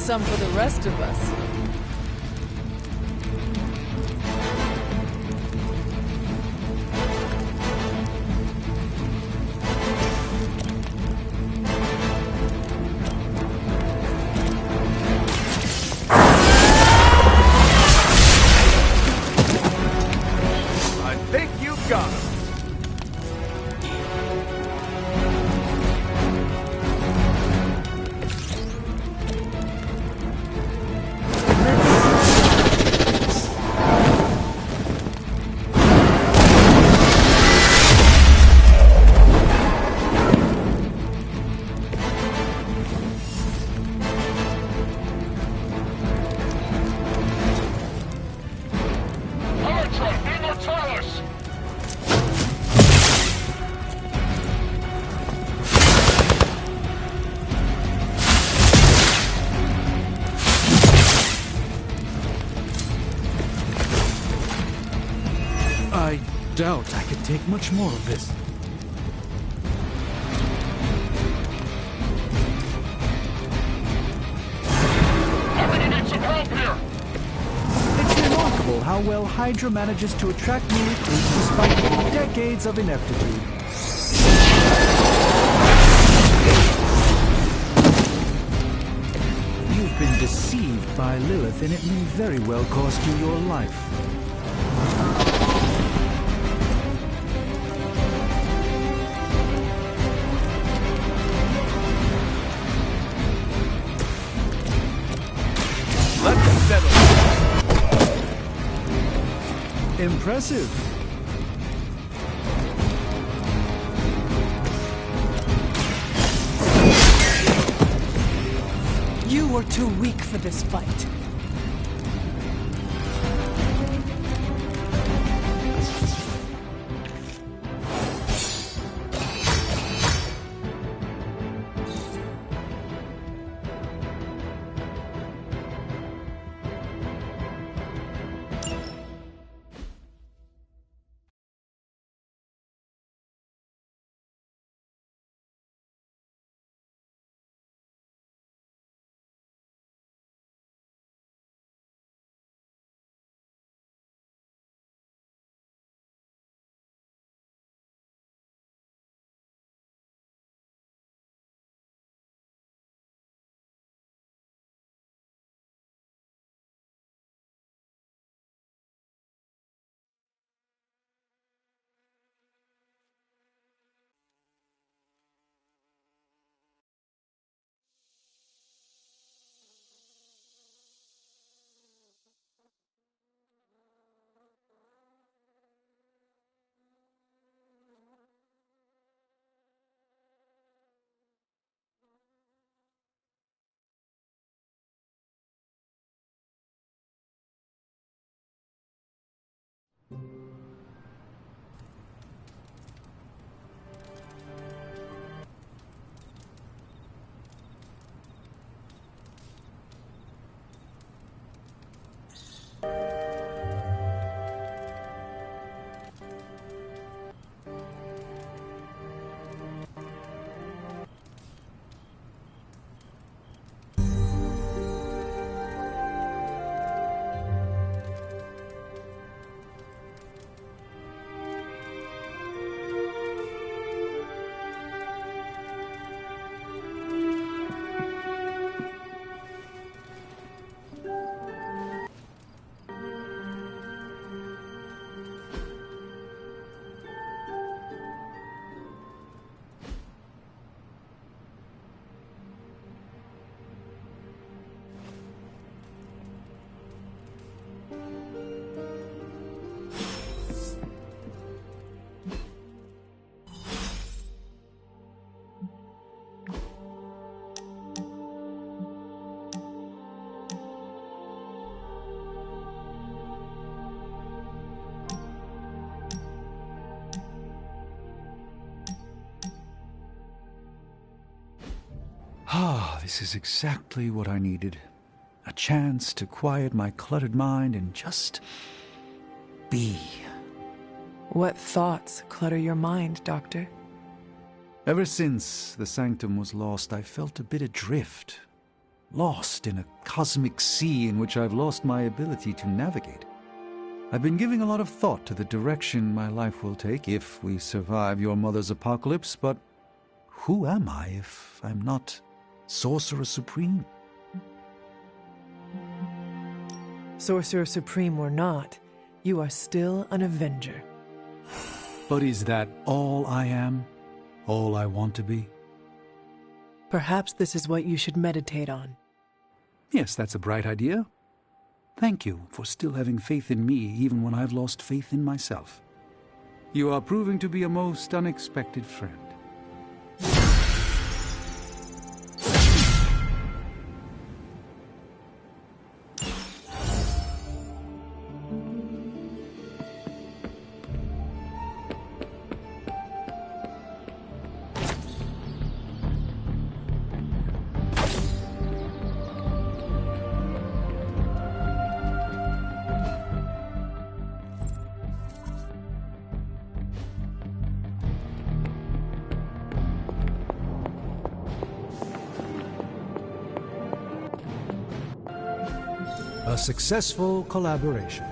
some for the rest of us. I think you got him. Hydra, Immortalis! I doubt I could take much more of this. I'm gonna need some help here! It's remarkable how well Hydra manages to attract new recruits despite decades of ineptitude. You've been deceived by Lilith, and it may very well cost you your life. Let's settle. Impressive. You were too weak for this fight. Ah, this is exactly what I needed. A chance to quiet my cluttered mind and just be. What thoughts clutter your mind, Doctor? Ever since the sanctum was lost, I felt a bit adrift. lost in a cosmic sea in which I've lost my ability to navigate. I've been giving a lot of thought to the direction my life will take if we survive your mother's apocalypse, but who am I if I'm not Sorcerer Supreme? Sorcerer Supreme or not, you are still an Avenger. But is that all I am? All I want to be? Perhaps this is what you should meditate on. Yes, that's a bright idea. Thank you for still having faith in me even when I've lost faith in myself. You are proving to be a most unexpected friend. A successful collaboration.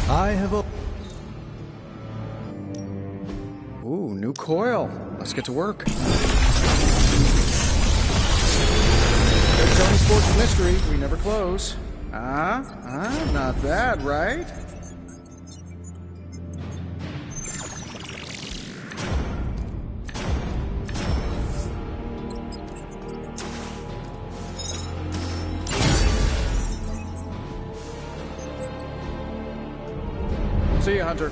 I have a... Ooh, new coil. Let's get to work. Tony Sports Mystery, we never close. Not that, right? See you, Hunter.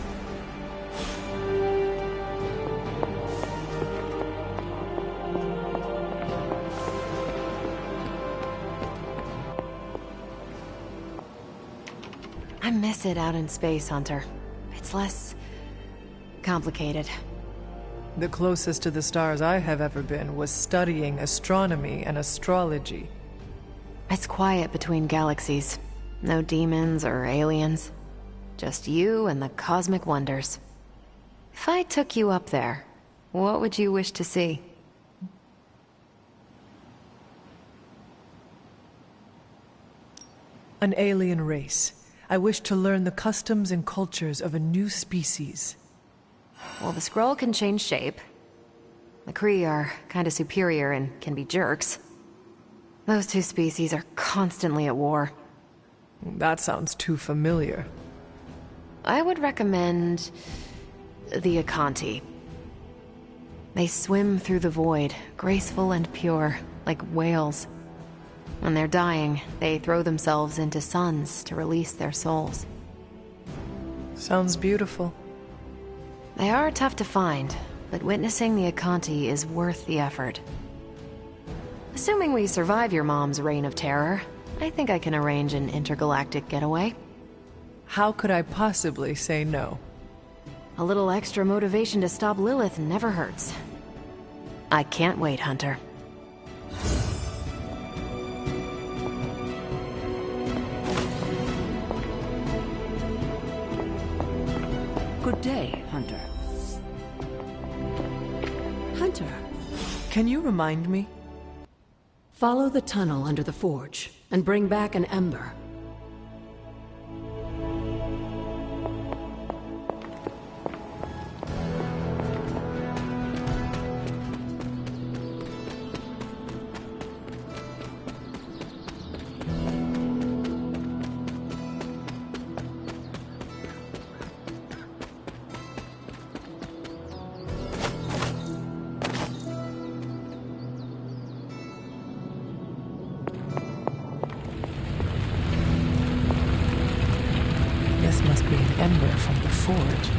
I miss it out in space, Hunter. It's less complicated. The closest to the stars I have ever been was studying astronomy and astrology. It's quiet between galaxies. No demons or aliens. Just you and the cosmic wonders. If I took you up there, what would you wish to see? An alien race. I wish to learn the customs and cultures of a new species. Well, the scroll can change shape. The Kree are kinda superior and can be jerks. Those two species are constantly at war. That sounds too familiar. I would recommend the Akanti. They swim through the void, graceful and pure, like whales. When they're dying, they throw themselves into suns to release their souls. Sounds beautiful. They are tough to find, but witnessing the Akanti is worth the effort. Assuming we survive your mom's reign of terror, I think I can arrange an intergalactic getaway. How could I possibly say no? A little extra motivation to stop Lilith never hurts. I can't wait, Hunter. Good day, Hunter. Hunter, can you remind me? follow the tunnel under the forge and bring back an ember. This must be an ember from the forge.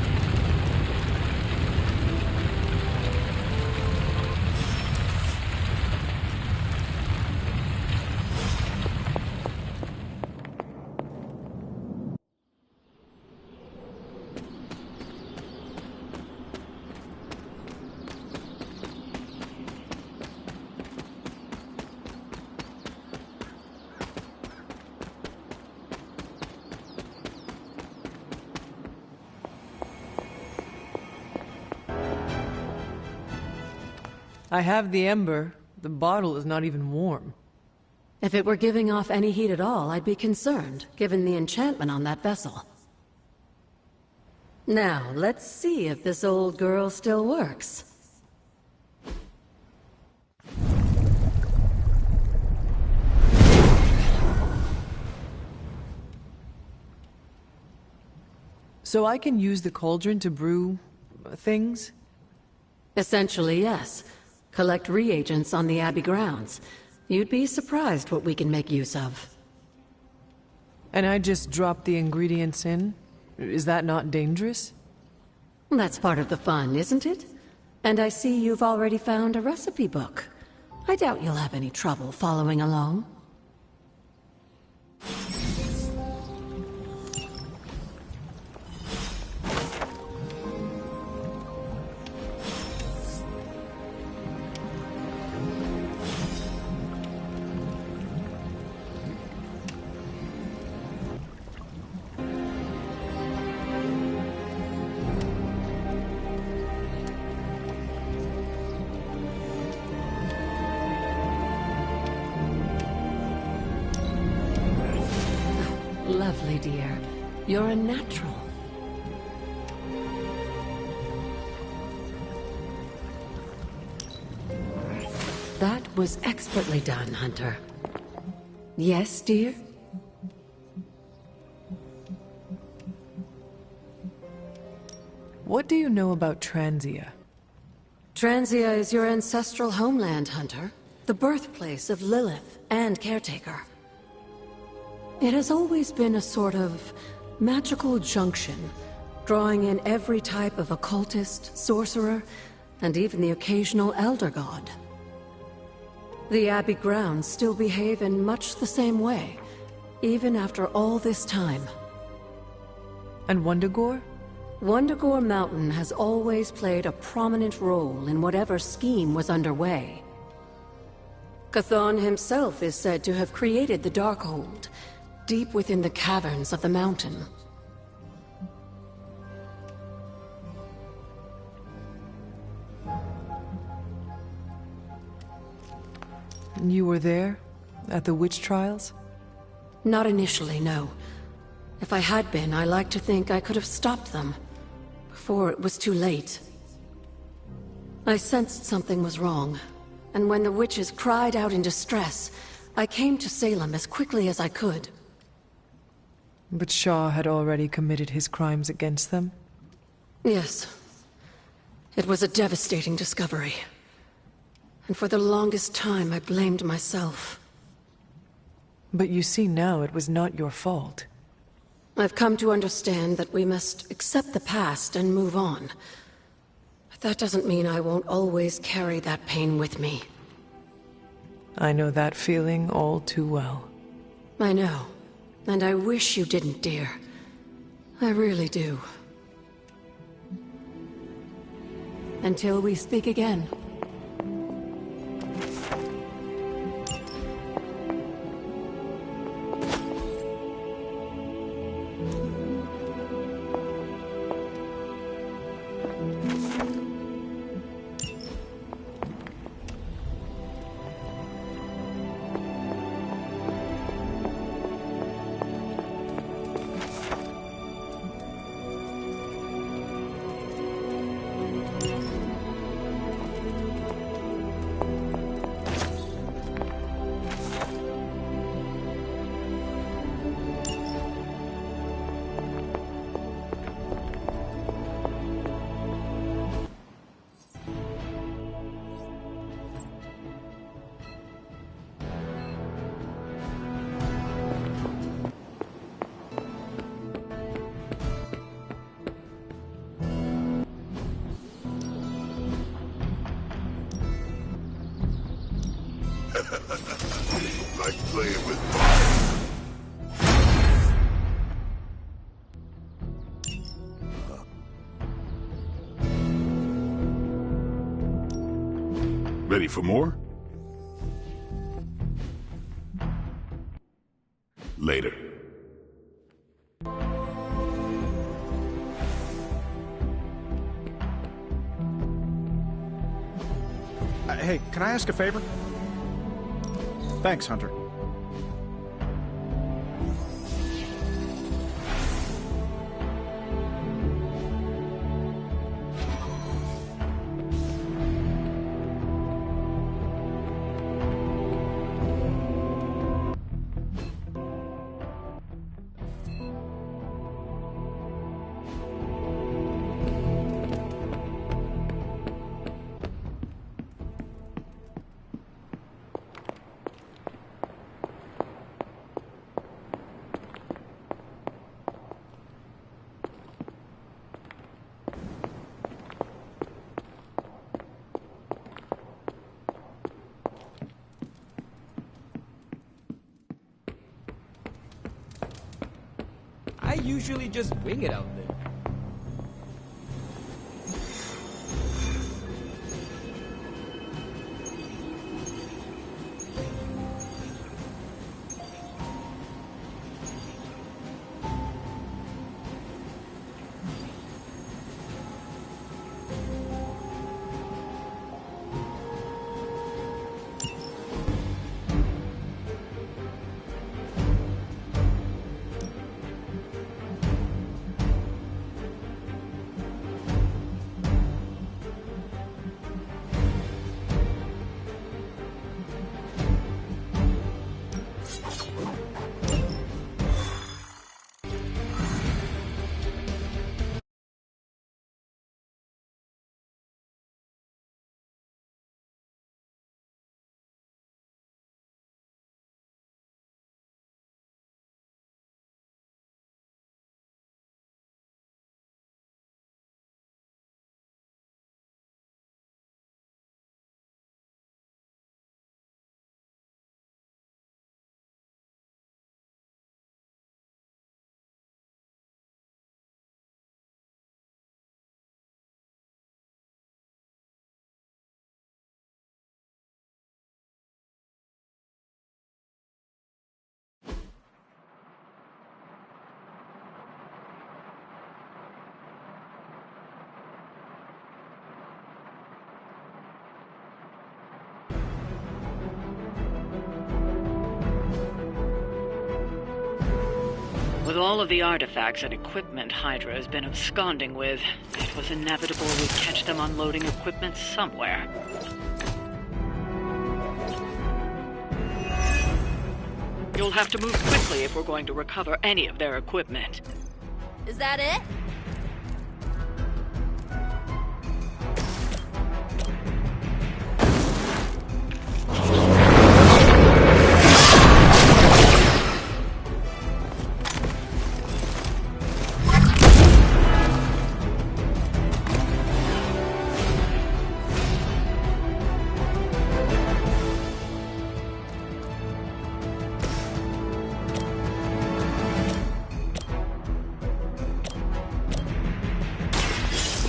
I have the ember. The bottle is not even warm. If it were giving off any heat at all, I'd be concerned, given the enchantment on that vessel. Now, let's see if this old girl still works. So I can use the cauldron to brew things? Essentially, yes. Collect reagents on the Abbey grounds. You'd be surprised what we can make use of. And I just drop the ingredients in? Is that not dangerous? That's part of the fun, isn't it? And I see you've already found a recipe book. I doubt you'll have any trouble following along. Lovely, dear. You're a natural. That was expertly done, Hunter. Yes, dear? What do you know about Transia? Transia is your ancestral homeland, Hunter. The birthplace of Lilith and Caretaker. It has always been a sort of magical junction, drawing in every type of occultist, sorcerer, and even the occasional elder god. The Abbey grounds still behave in much the same way, even after all this time. And Wundagore? Wundagore Mountain has always played a prominent role in whatever scheme was underway. Chthon himself is said to have created the Darkhold, deep within the caverns of the mountain. You were there? At the witch trials? Not initially, no. If I had been, I like to think I could have stopped them, before it was too late. I sensed something was wrong, and when the witches cried out in distress, I came to Salem as quickly as I could. But Shaw had already committed his crimes against them? Yes. It was a devastating discovery. And for the longest time, I blamed myself. But you see now it was not your fault. I've come to understand that we must accept the past and move on. But that doesn't mean I won't always carry that pain with me. I know that feeling all too well. I know. And I wish you didn't, dear. I really do. Until we speak again. Like playing with fire. Ready for more? Later. Hey, can I ask a favor? Thanks, Hunter. I usually just wing it out there. With all of the artifacts and equipment Hydra has been absconding with, it was inevitable we'd catch them unloading equipment somewhere. You'll have to move quickly if we're going to recover any of their equipment. Is that it?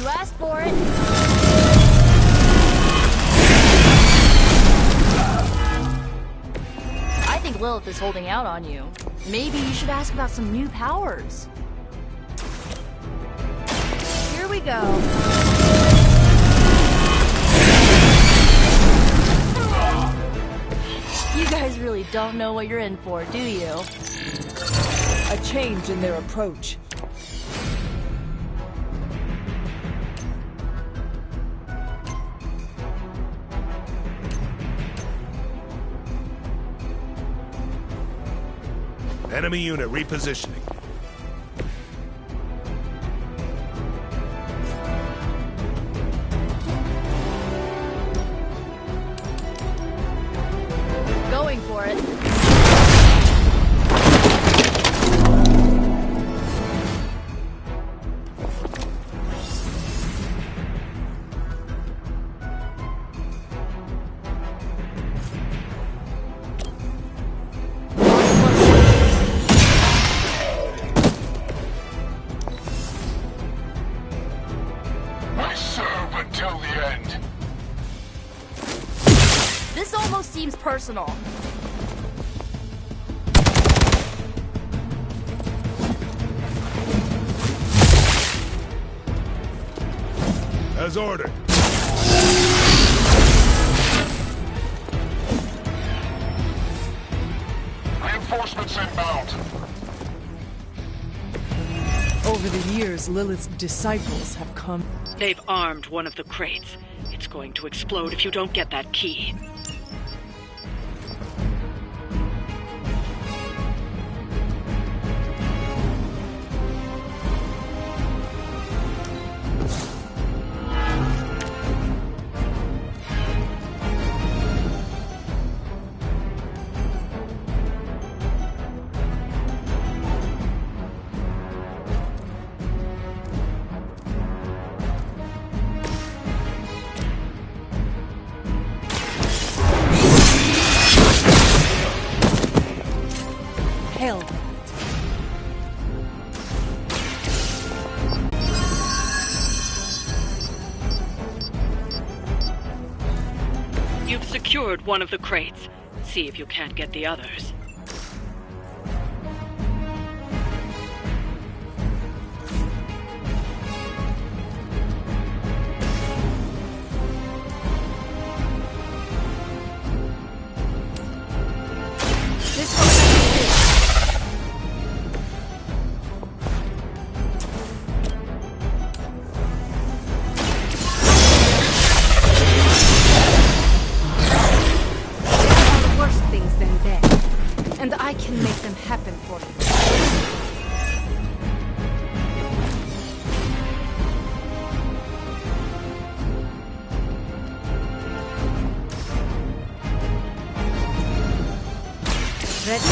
You asked for it. I think Lilith is holding out on you. Maybe you should ask about some new powers. Here we go. You guys really don't know what you're in for, do you? A change in their approach. Enemy unit repositioning. Going for it. We serve until the end. This almost seems personal. As ordered. Over the years, Lilith's disciples have come. They've armed one of the crates. It's going to explode if you don't get that key. Hell. You've secured one of the crates. See if you can't get the others. And I can make them happen for you. Ready?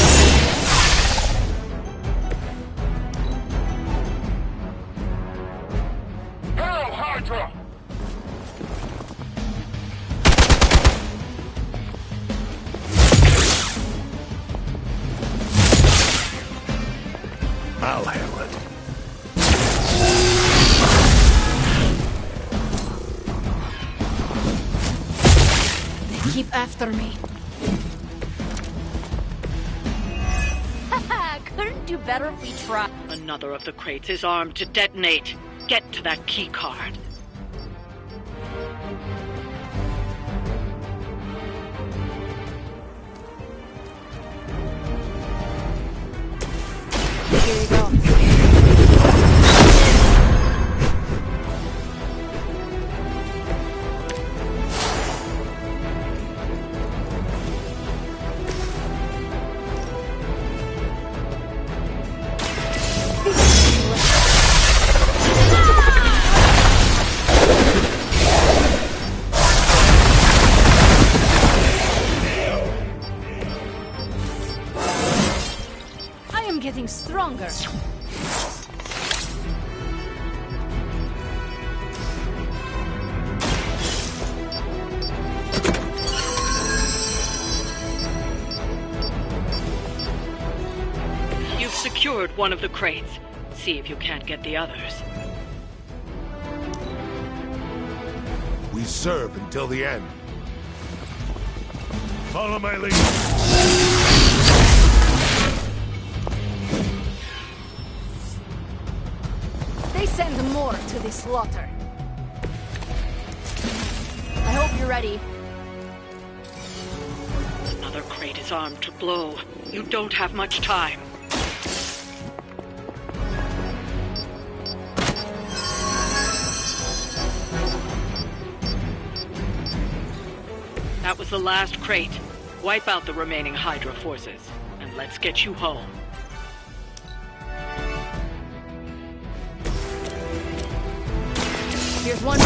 Hail Hydra! I'll handle it. They keep after me. Couldn't do better if we tried. Another of the crates is armed to detonate. Get to that key card. Here you go. I am getting stronger. You've secured one of the crates. See if you can't get the others. We serve until the end. Follow my lead. They send more to the slaughter. I hope you're ready. Another crate is armed to blow. You don't have much time. That was the last crate. Wipe out the remaining Hydra forces, and let's get you home. Here's one.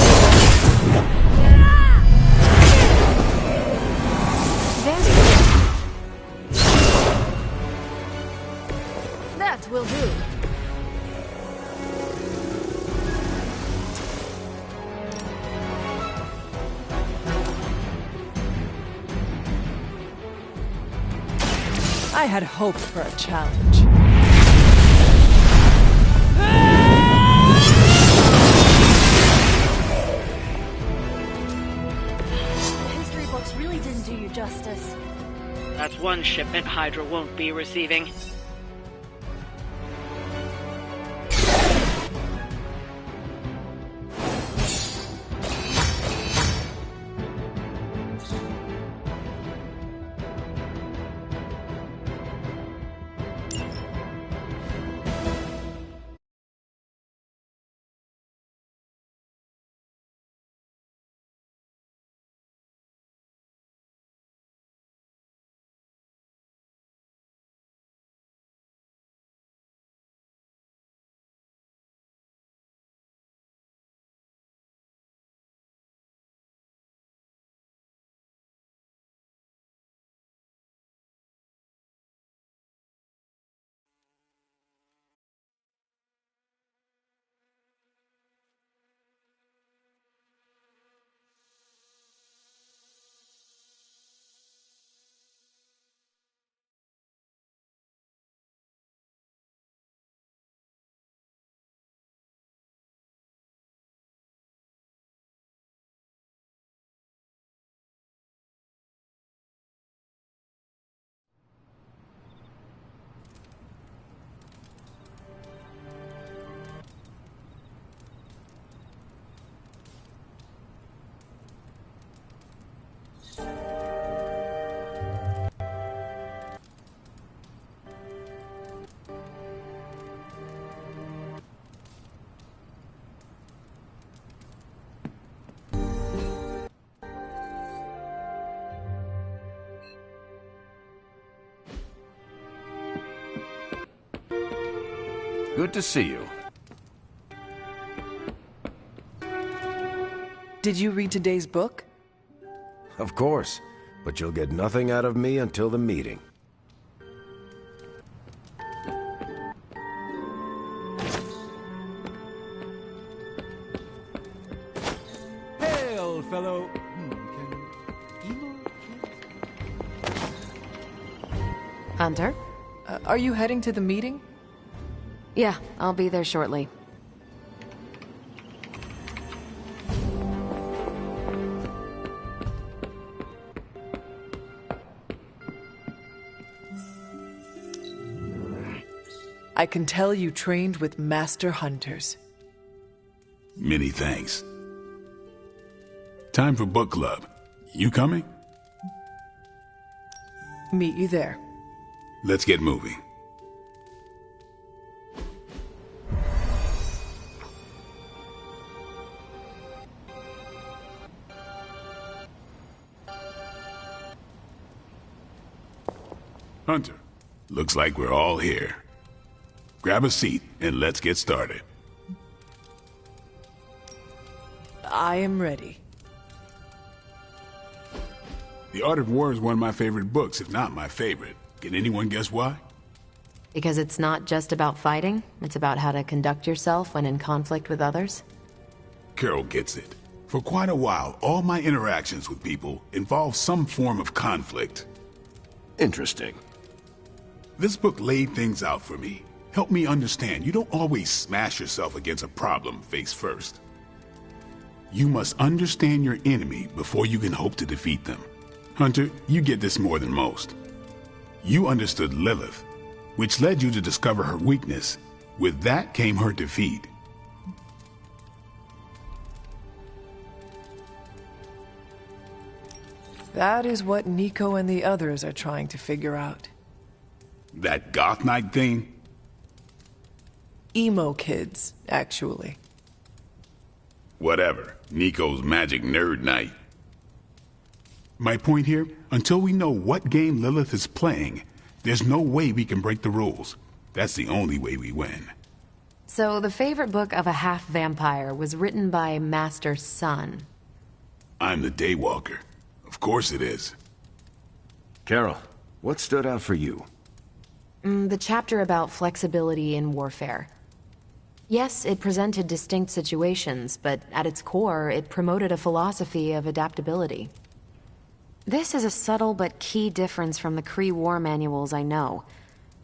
That will do. I had hoped for a challenge. The history books really didn't do you justice. That's one shipment Hydra won't be receiving. Good to see you. Did you read today's book? Of course, but you'll get nothing out of me until the meeting. Hail, fellow... Hunter? Are you heading to the meeting? Yeah, I'll be there shortly. I can tell you trained with master hunters. Many thanks. Time for book club. You coming? Meet you there. Let's get moving. Hunter, looks like we're all here. Grab a seat and let's get started. I am ready. The Art of War is one of my favorite books, if not my favorite. Can anyone guess why? Because it's not just about fighting, it's about how to conduct yourself when in conflict with others. Carol gets it. For quite a while, all my interactions with people involve some form of conflict. Interesting. This book laid things out for me. Helped me understand you don't always smash yourself against a problem face first. You must understand your enemy before you can hope to defeat them. Hunter, you get this more than most. You understood Lilith, which led you to discover her weakness. With that came her defeat. That is what Nico and the others are trying to figure out. That goth knight thing? Emo kids, actually. Whatever. Nico's magic nerd knight. My point here, until we know what game Lilith is playing, there's no way we can break the rules. That's the only way we win. So, the favorite book of a half-vampire was written by Master's son. I'm the Daywalker. Of course it is. Carol, what stood out for you? The chapter about flexibility in warfare. Yes, it presented distinct situations, but at its core, it promoted a philosophy of adaptability. This is a subtle but key difference from the Kree war manuals I know.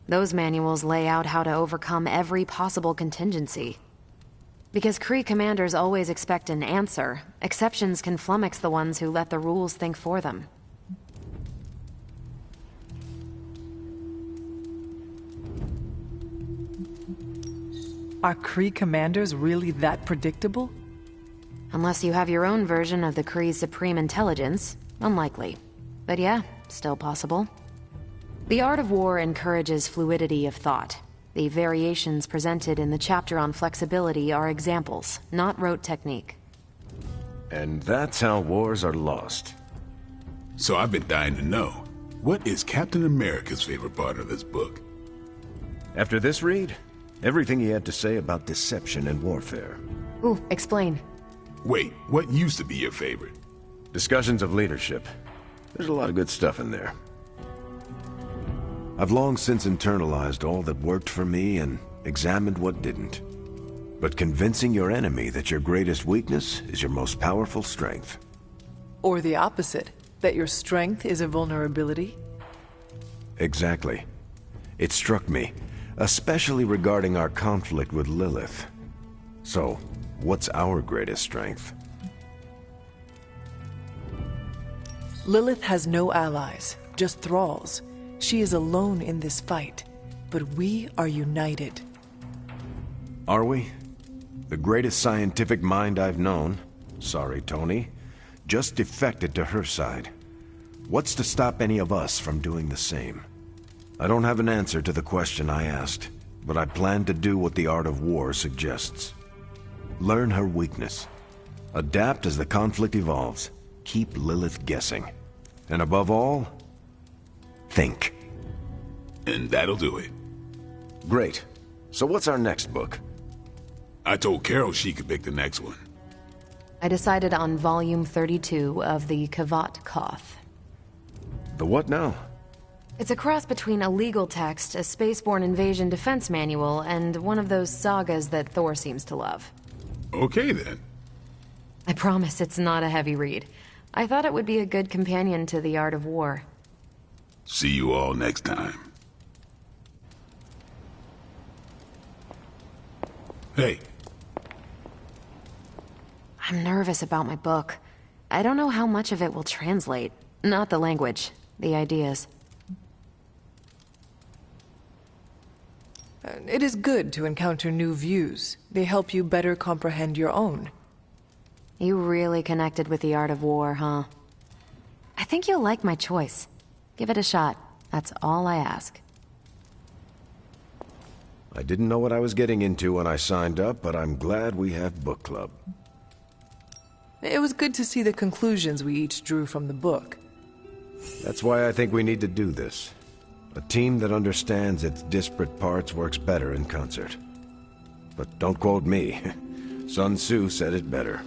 Those manuals lay out how to overcome every possible contingency. Because Kree commanders always expect an answer, exceptions can flummox the ones who let the rules think for them. Are Kree commanders really that predictable? Unless you have your own version of the Kree's supreme intelligence, unlikely. But yeah, still possible. The Art of War encourages fluidity of thought. The variations presented in the chapter on flexibility are examples, not rote technique. And that's how wars are lost. So I've been dying to know, what is Captain America's favorite part of this book? After this read, everything he had to say about deception and warfare. Ooh, explain. Wait, what used to be your favorite? Discussions of leadership. There's a lot of good stuff in there. I've long since internalized all that worked for me and examined what didn't. But convincing your enemy that your greatest weakness is your most powerful strength. Or the opposite, that your strength is a vulnerability? Exactly. It struck me, especially regarding our conflict with Lilith. So, what's our greatest strength? Lilith has no allies, just thralls. She is alone in this fight, but we are united. Are we? The greatest scientific mind I've known, sorry Tony, just defected to her side. What's to stop any of us from doing the same? I don't have an answer to the question I asked, but I plan to do what the Art of War suggests. Learn her weakness. Adapt as the conflict evolves. Keep Lilith guessing. And above all, think. And that'll do it. Great. So what's our next book? I told Carol she could pick the next one. I decided on volume 32 of the Kavat Koth. The what now? It's a cross between a legal text, a spaceborne invasion defense manual, and one of those sagas that Thor seems to love. Okay, then. I promise it's not a heavy read. I thought it would be a good companion to The Art of War. See you all next time. Hey. I'm nervous about my book. I don't know how much of it will translate. Not the language, the ideas. It is good to encounter new views. They help you better comprehend your own. You really connected with The Art of War, huh? I think you'll like my choice. Give it a shot. That's all I ask. I didn't know what I was getting into when I signed up, but I'm glad we have book club. It was good to see the conclusions we each drew from the book. That's why I think we need to do this. A team that understands its disparate parts works better in concert. But don't quote me. Sun Tzu said it better.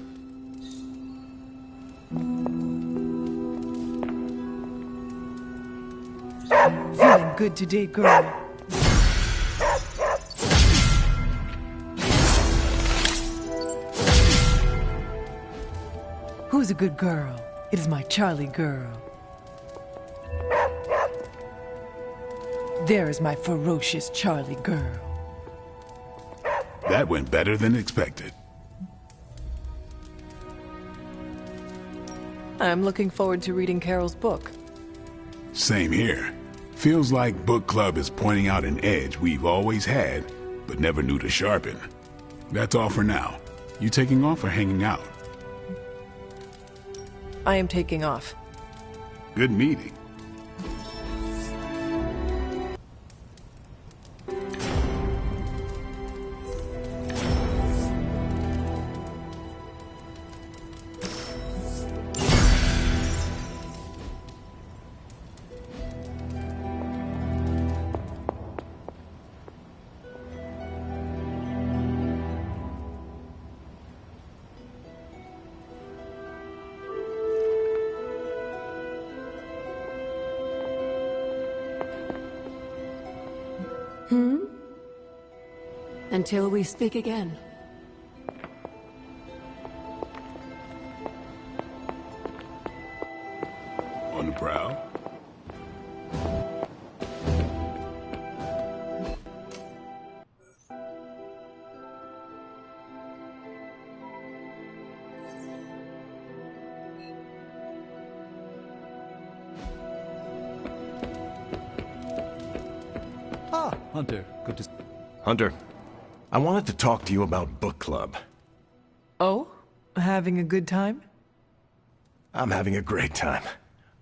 Feeling good today, girl. Who's a good girl? It is my Charlie girl. There is my ferocious Charlie girl. That went better than expected. I'm looking forward to reading Carol's book. Same here. Feels like book club is pointing out an edge we've always had, but never knew to sharpen. That's all for now. You taking off or hanging out? I am taking off. Good meeting. Until we speak again. On the prowl? Ah, Hunter. Good to... Hunter, I wanted to talk to you about book club. Oh? Having a good time? I'm having a great time.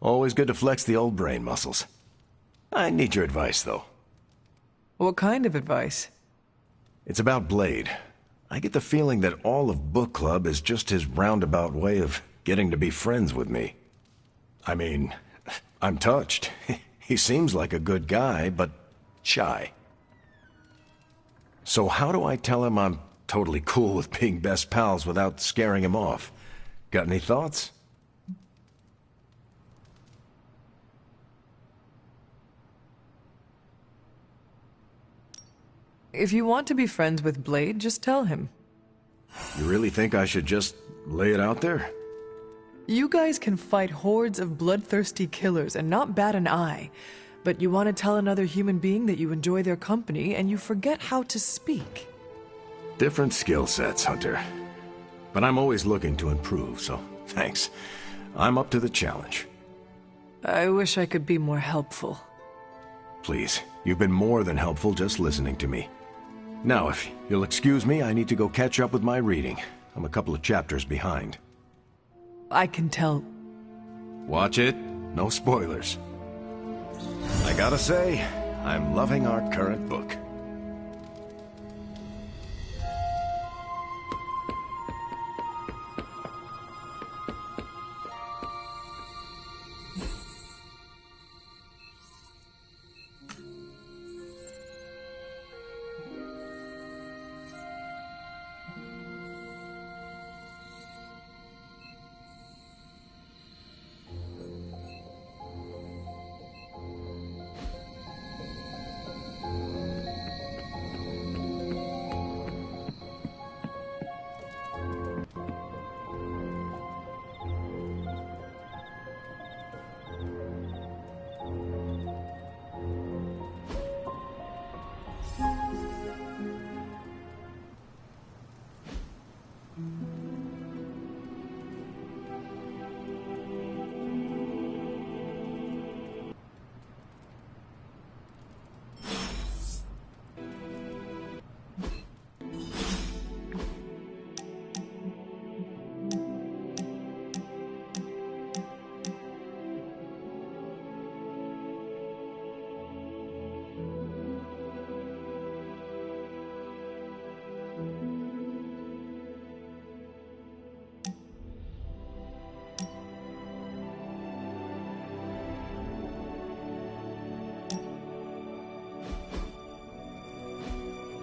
Always good to flex the old brain muscles. I need your advice, though. What kind of advice? It's about Blade. I get the feeling that all of book club is just his roundabout way of getting to be friends with me. I mean, I'm touched. He seems like a good guy, but shy. So how do I tell him I'm totally cool with being best pals without scaring him off? Got any thoughts? If you want to be friends with Blade, just tell him. You really think I should just lay it out there? You guys can fight hordes of bloodthirsty killers and not bat an eye. But you want to tell another human being that you enjoy their company and you forget how to speak. Different skill sets, Hunter. But I'm always looking to improve, so thanks. I'm up to the challenge. I wish I could be more helpful. Please, you've been more than helpful just listening to me. Now, if you'll excuse me, I need to go catch up with my reading. I'm a couple of chapters behind. I can tell. Watch it. No spoilers. I gotta say, I'm loving our current book.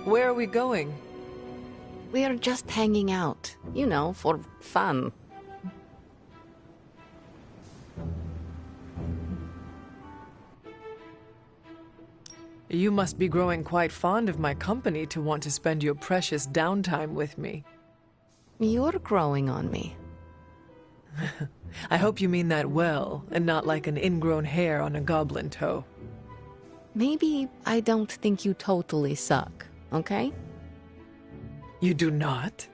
Where are we going? We are just hanging out, you know, for fun. You must be growing quite fond of my company to want to spend your precious downtime with me. You're growing on me. I hope you mean that well, and not like an ingrown hair on a goblin toe. Maybe I don't think you totally suck, okay? You do not?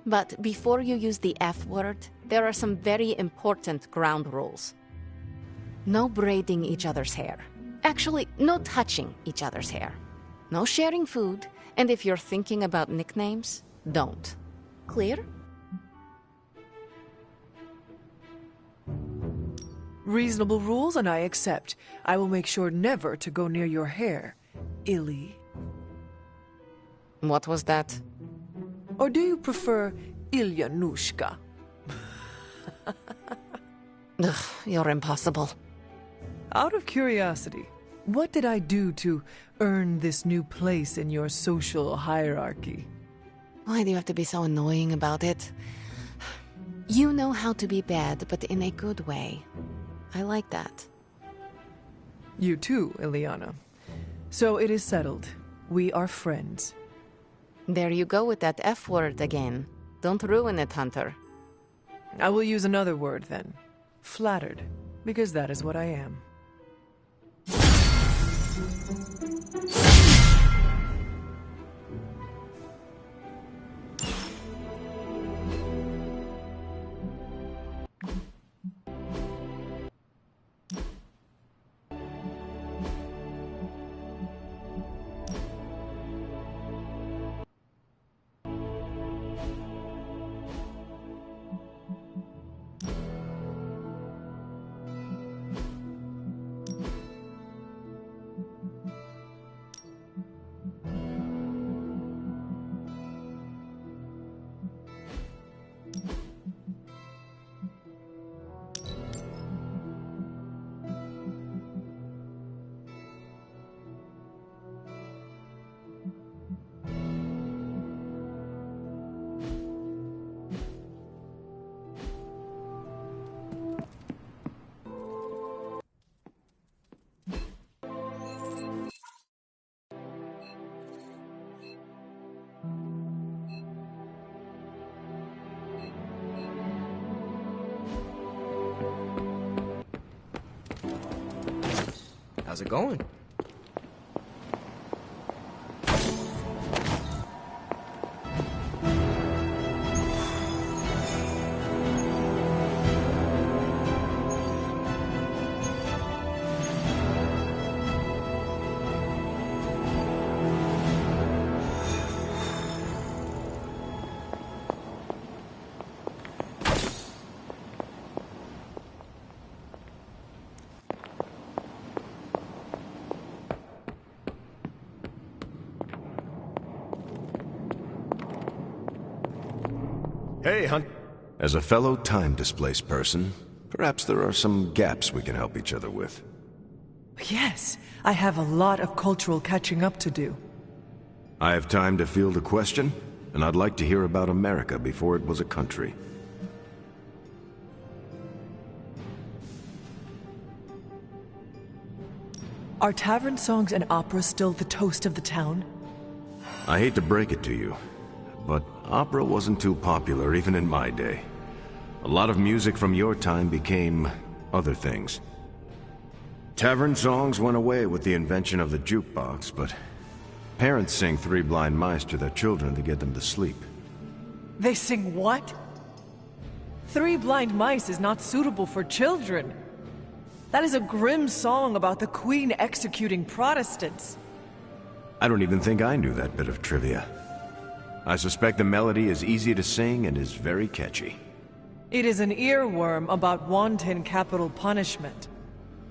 But before you use the F word, there are some very important ground rules. No braiding each other's hair. Actually, no touching each other's hair. No sharing food, and if you're thinking about nicknames, don't. Clear? Reasonable rules, and I accept. I will make sure never to go near your hair, Illy. What was that? Or do you prefer Ilyanushka? Ugh, you're impossible. Out of curiosity, what did I do to earn this new place in your social hierarchy? Why do you have to be so annoying about it? You know how to be bad, but in a good way. I like that. You too, Ileana. So it is settled. We are friends. There you go with that F word again. Don't ruin it, Hunter. I will use another word then. Flattered, because that is what I am. How's it going? Hey, Hunt. As a fellow time-displaced person, perhaps there are some gaps we can help each other with. Yes, I have a lot of cultural catching up to do. I have time to field a question, and I'd like to hear about America before it was a country. Are tavern songs and opera still the toast of the town? I hate to break it to you, but opera wasn't too popular even in my day. A lot of music from your time became other things. Tavern songs went away with the invention of the jukebox, but parents sing Three Blind Mice to their children to get them to sleep. They sing what? Three Blind Mice is not suitable for children. That is a grim song about the Queen executing Protestants. I don't even think I knew that bit of trivia. I suspect the melody is easy to sing and is very catchy. It is an earworm about wanton capital punishment.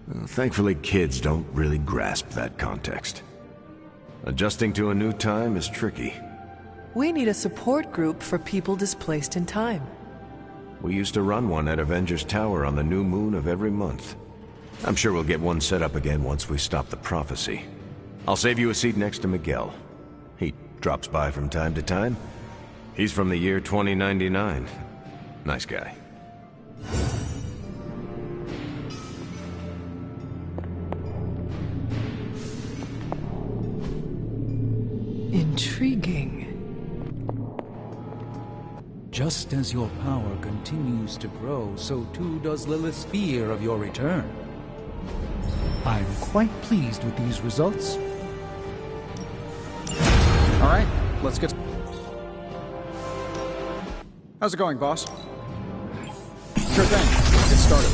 Well, thankfully, kids don't really grasp that context. Adjusting to a new time is tricky. We need a support group for people displaced in time. We used to run one at Avengers Tower on the new moon of every month. I'm sure we'll get one set up again once we stop the prophecy. I'll save you a seat next to Miguel. Drops by from time to time. He's from the year 2099. Nice guy. Intriguing. Just as your power continues to grow, so too does Lilith's fear of your return. I'm quite pleased with these results. All right, let's get... How's it going, boss? Sure thing. Let's get started.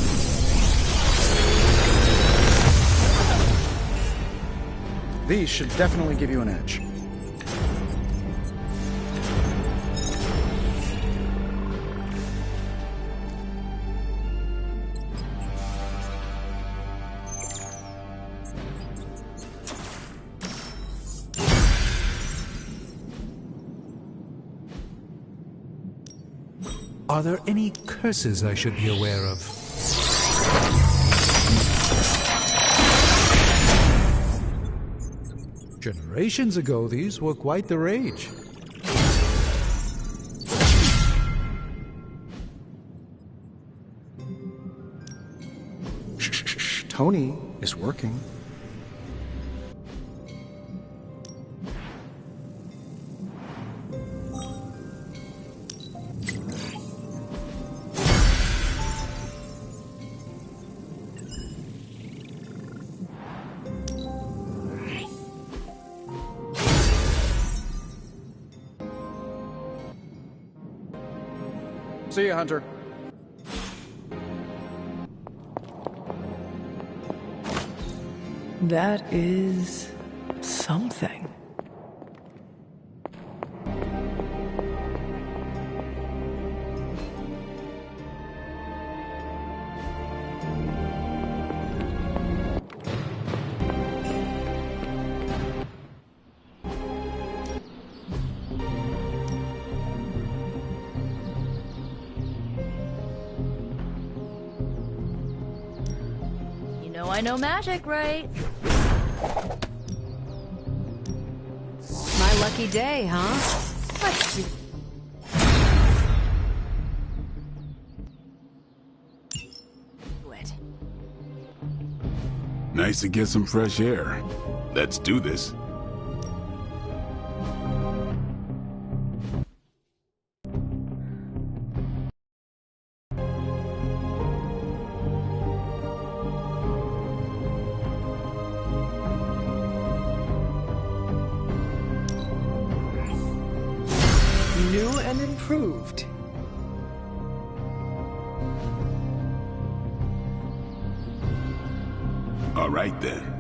These should definitely give you an edge. Are there any curses I should be aware of? Generations ago, these were quite the rage. Shh. Tony is working. See you, Hunter. That is something. I know magic, right? My lucky day, huh? Let's do it. Nice to get some fresh air. Let's do this. New and improved. All right then.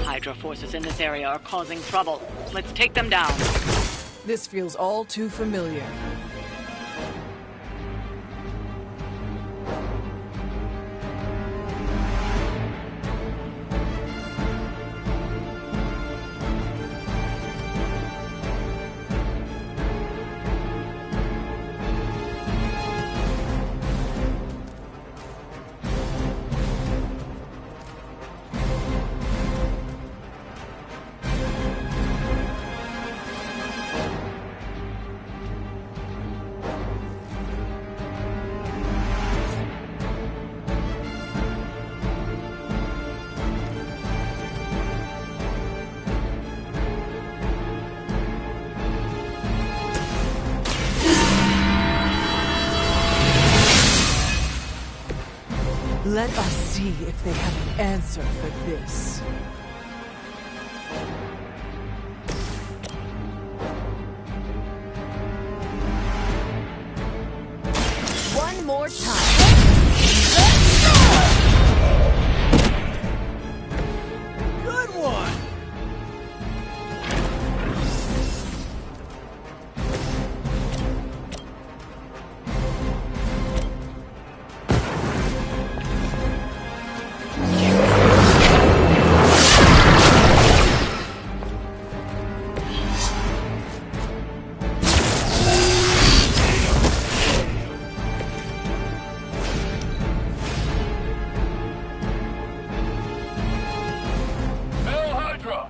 Hydra forces in this area are causing trouble. Let's take them down. This feels all too familiar. Let us see if they have an answer for this. One more time. Good one! Hail Hydra!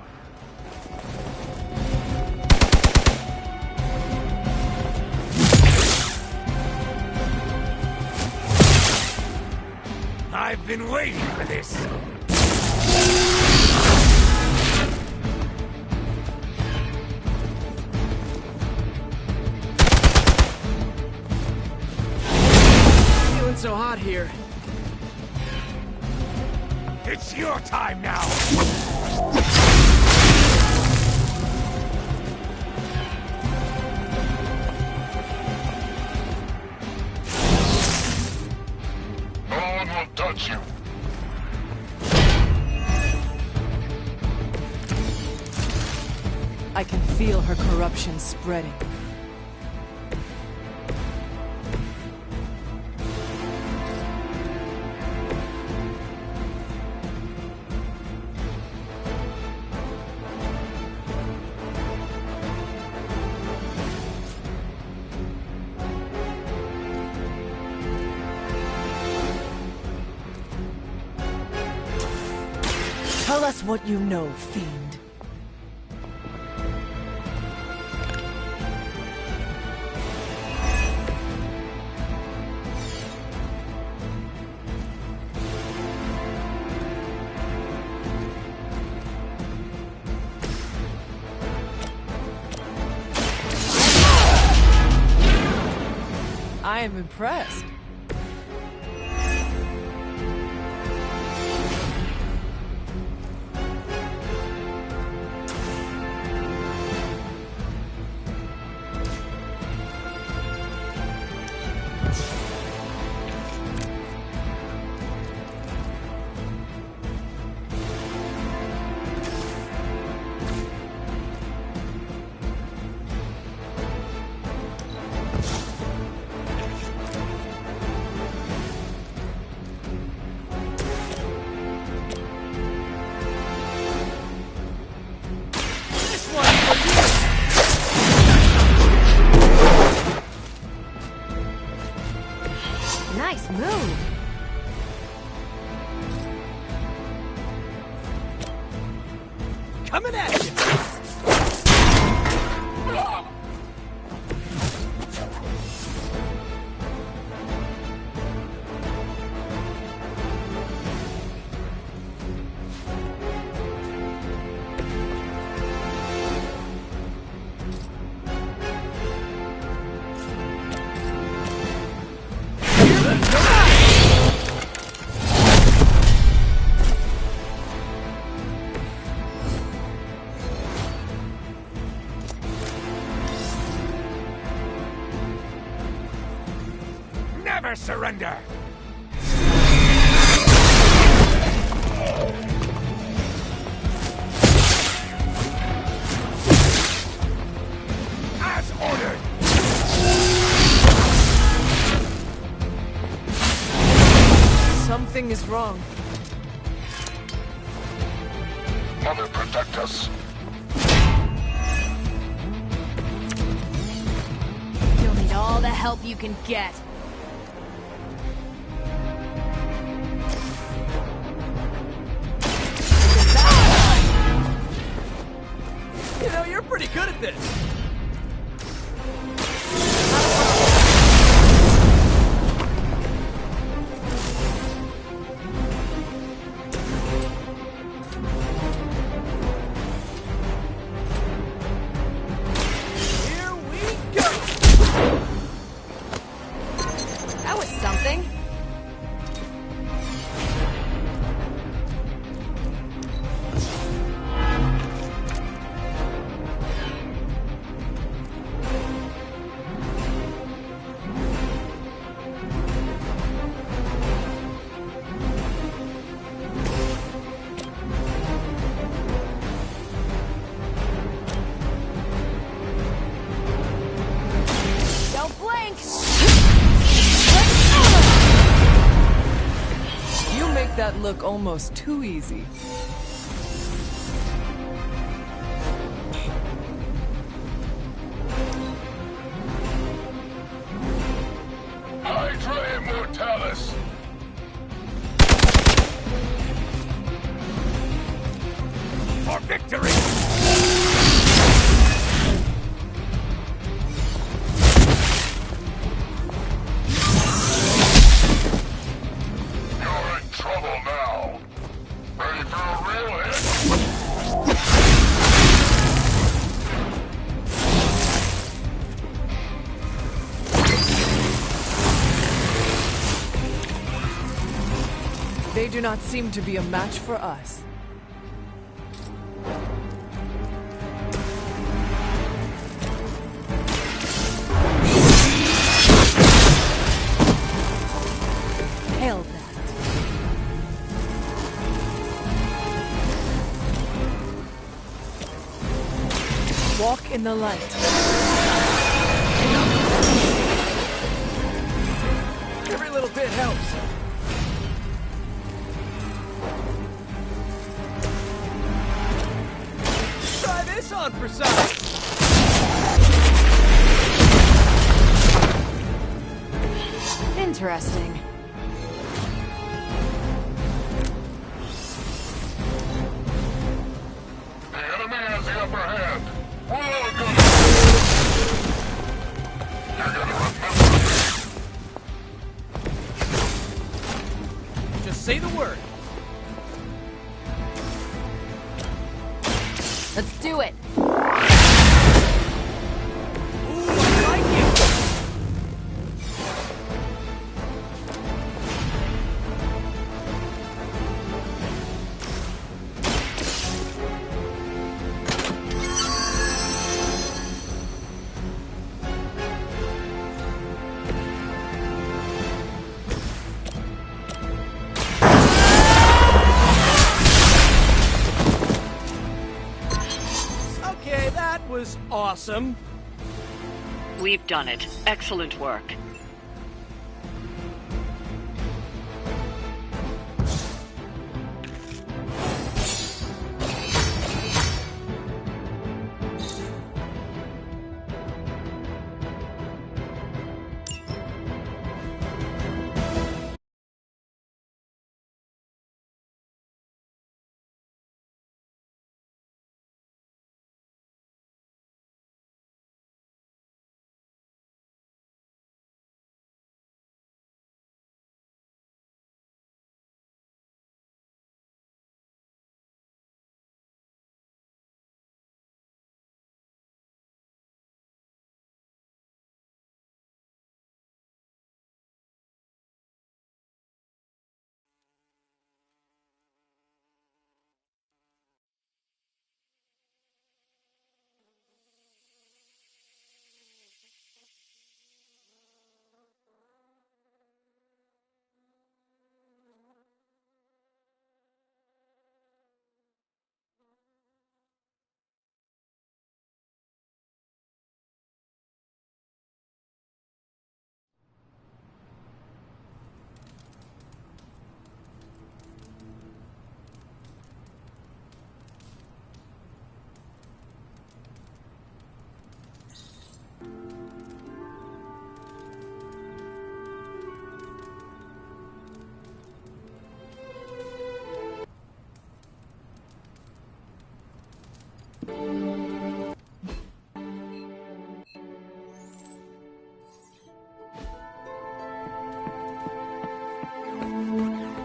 I've been waiting for this. Feeling so hot here. It's your time now. No one will touch you. I can feel her corruption spreading. Tell us what you know, fiend. I am impressed. Nice move. Coming at you! Never surrender. As ordered. Something is wrong. Mother, protect us. You'll need all the help you can get. You know, you're pretty good at this. Here we go! That was something. that look almost too easy. Hydra Immortalis! For victory! You're in trouble now. Ready for a real hit? They do not seem to be a match for us. Hail that. Walk in the light. Every little bit helps. Try this on for size. Interesting. The enemy has the upper hand. We're all gonna... You're gonna remember me. Just say the word. Let's do it. Ooh, I like it. Okay, that was awesome. We've done it. Excellent work.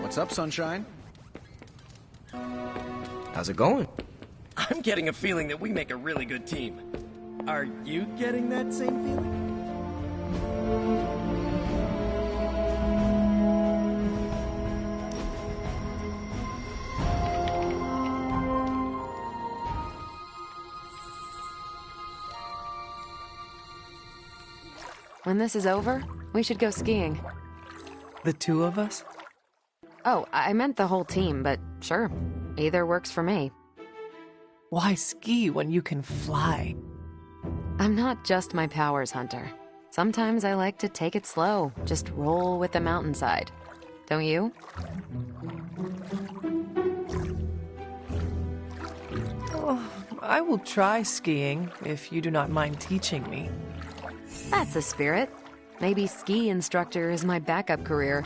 What's up, Sunshine? How's it going? I'm getting a feeling that we make a really good team. Are you getting that same feeling? When this is over, we should go skiing. The two of us? Oh, I meant the whole team, but sure. Either works for me. Why ski when you can fly? I'm not just my powers hunter. Sometimes I like to take it slow, just roll with the mountainside. Don't you? Well, I will try skiing, if you do not mind teaching me. That's the spirit. Maybe ski instructor is my backup career.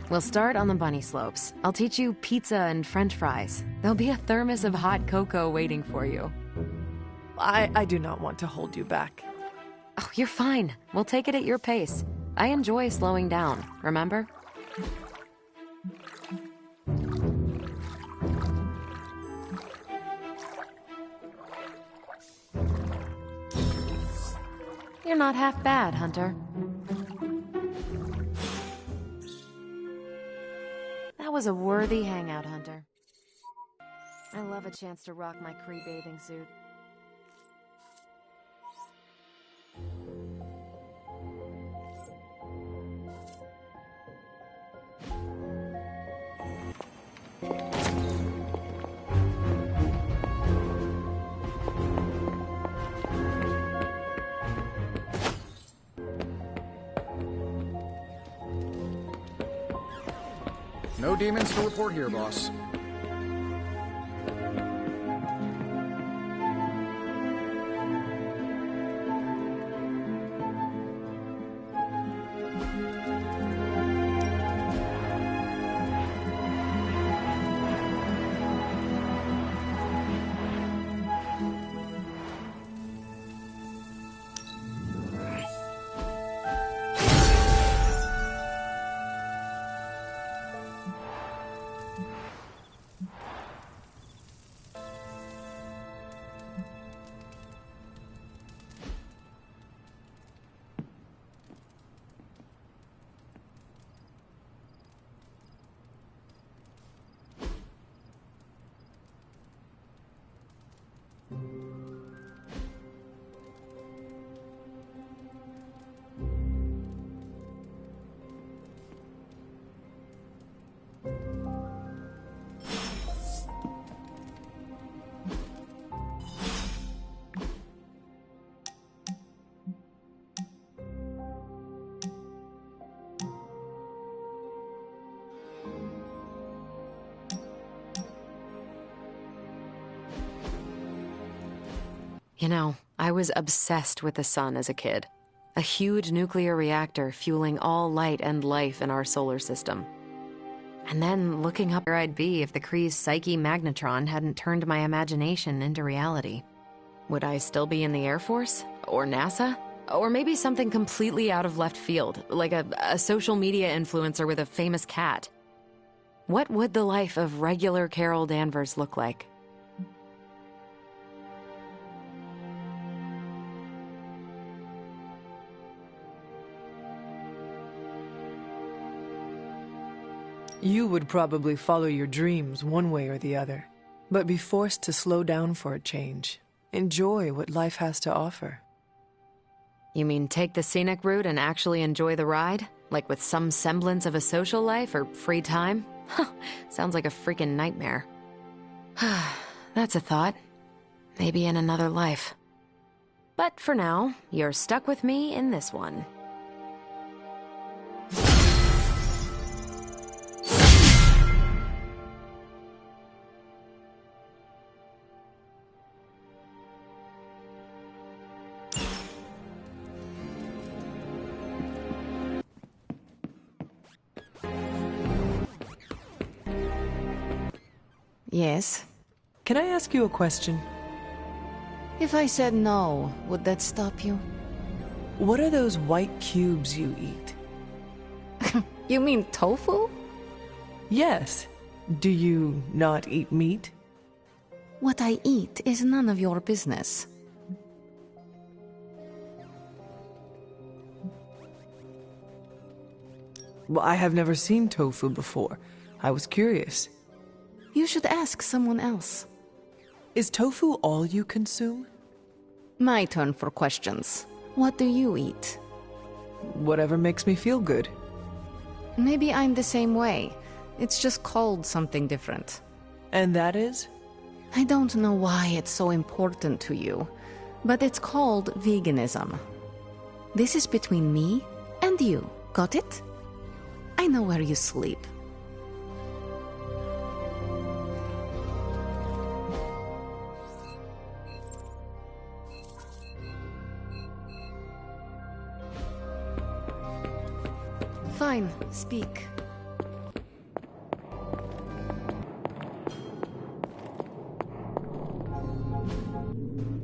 We'll start on the bunny slopes. I'll teach you pizza and french fries. There'll be a thermos of hot cocoa waiting for you. I do not want to hold you back. Oh, you're fine. We'll take it at your pace. I enjoy slowing down, remember? You're not half bad, Hunter. That was a worthy hangout, Hunter. I love a chance to rock my Cree bathing suit. No demons to report here, boss. You know, I was obsessed with the sun as a kid. A huge nuclear reactor fueling all light and life in our solar system. And then looking up where I'd be if the Kree's psyche magnetron hadn't turned my imagination into reality. Would I still be in the Air Force? Or NASA? Or maybe something completely out of left field, like a social media influencer with a famous cat? What would the life of regular Carol Danvers look like? You would probably follow your dreams one way or the other, but be forced to slow down for a change. Enjoy what life has to offer. You mean take the scenic route and actually enjoy the ride? Like with some semblance of a social life or free time? Sounds like a freaking nightmare. That's a thought. Maybe in another life. But for now, you're stuck with me in this one. Yes? Can I ask you a question? If I said no, would that stop you? What are those white cubes you eat? You mean tofu? Yes. Do you not eat meat? What I eat is none of your business. Well, I have never seen tofu before. I was curious. You should ask someone else. Is tofu all you consume? My turn for questions. What do you eat? Whatever makes me feel good. Maybe I'm the same way. It's just called something different. And that is? I don't know why it's so important to you, but it's called veganism. This is between me and you. Got it? I know where you sleep. Fine, speak.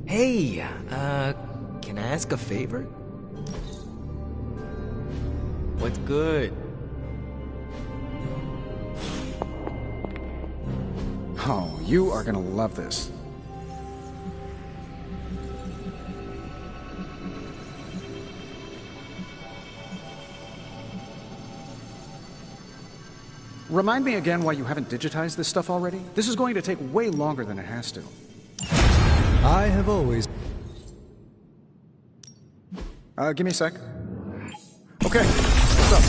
Hey, can I ask a favor? What's good? Oh, you are gonna love this. Remind me again why you haven't digitized this stuff already? This is going to take way longer than it has to. I have always... Give me a sec. Okay, what's up?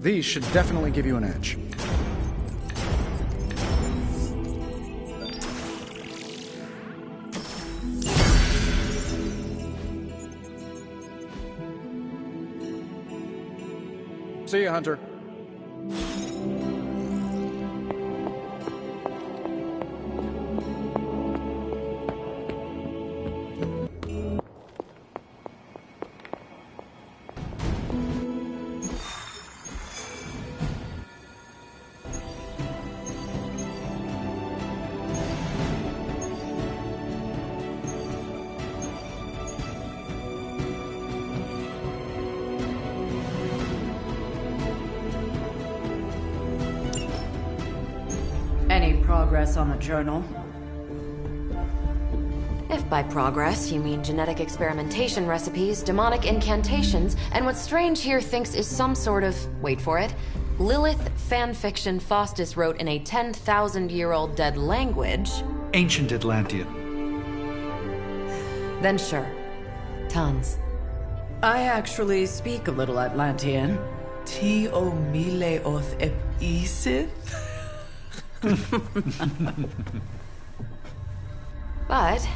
These should definitely give you an edge. See you, Hunter. Any progress on the journal? If by progress you mean genetic experimentation recipes, demonic incantations, and what Strange here thinks is some sort of, wait for it, Lilith fanfiction Faustus wrote in a 10,000-year-old dead language... Ancient Atlantean. Then sure. Tons. I actually speak a little Atlantean. Ti o mile oth ep8? But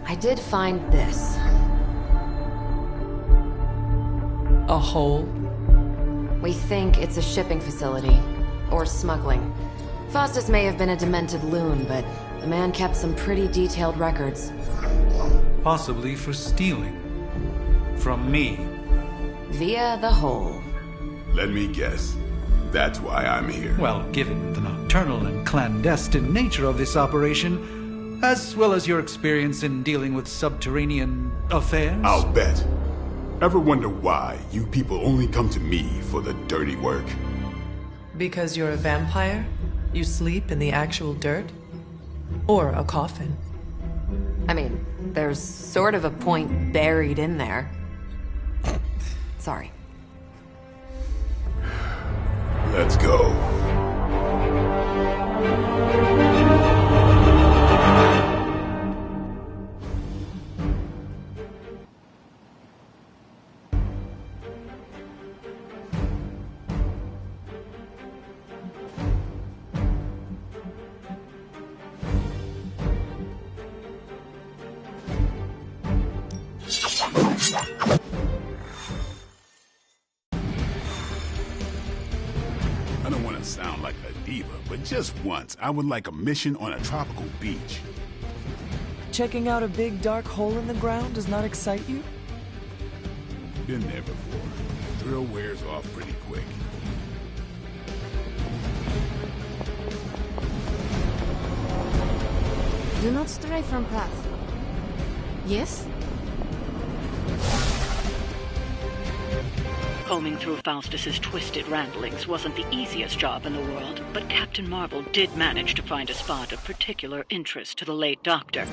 I did find this. A hole? We think it's a shipping facility. Or smuggling. Faustus may have been a demented loon, but the man kept some pretty detailed records. Possibly for stealing. From me. Via the hole. Let me guess. That's why I'm here. Well, given the nocturnal and clandestine nature of this operation, as well as your experience in dealing with subterranean affairs... I'll bet. Ever wonder why you people only come to me for the dirty work? Because you're a vampire? You sleep in the actual dirt? Or a coffin? I mean, there's sort of a point buried in there. Sorry. Let's go. I don't want to sound like a diva, but just once, I would like a mission on a tropical beach. Checking out a big dark hole in the ground does not excite you? Been there before. Thrill wears off pretty quick. Do not stray from path. Yes? Combing through Faustus's twisted ramblings wasn't the easiest job in the world, but Captain Marvel did manage to find a spot of particular interest to the late Doctor.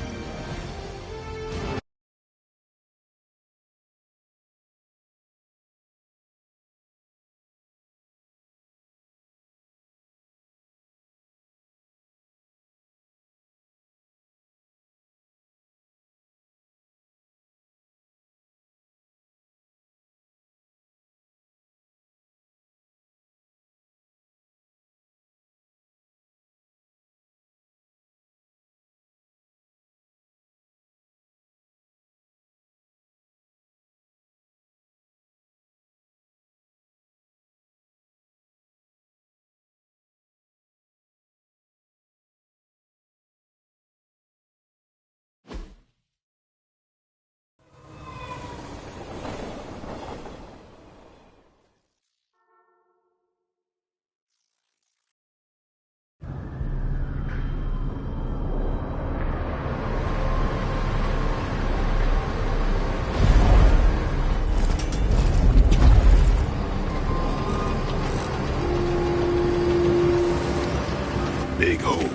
big hole.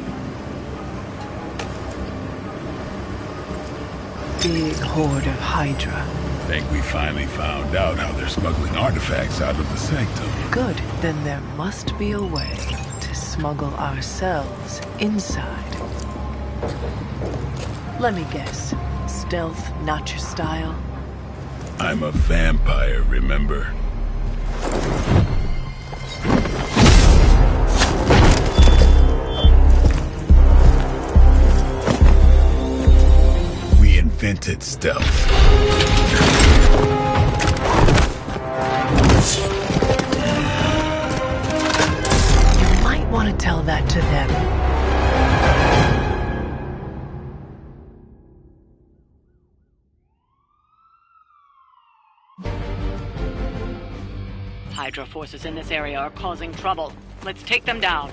Big horde of Hydra. Think we finally found out how they're smuggling artifacts out of the sanctum. Good. Then there must be a way to smuggle ourselves inside. Let me guess. Stealth, not your style? I'm a vampire, remember? We invented stealth. You might want to tell that to them. Hydra forces in this area are causing trouble. Let's take them down.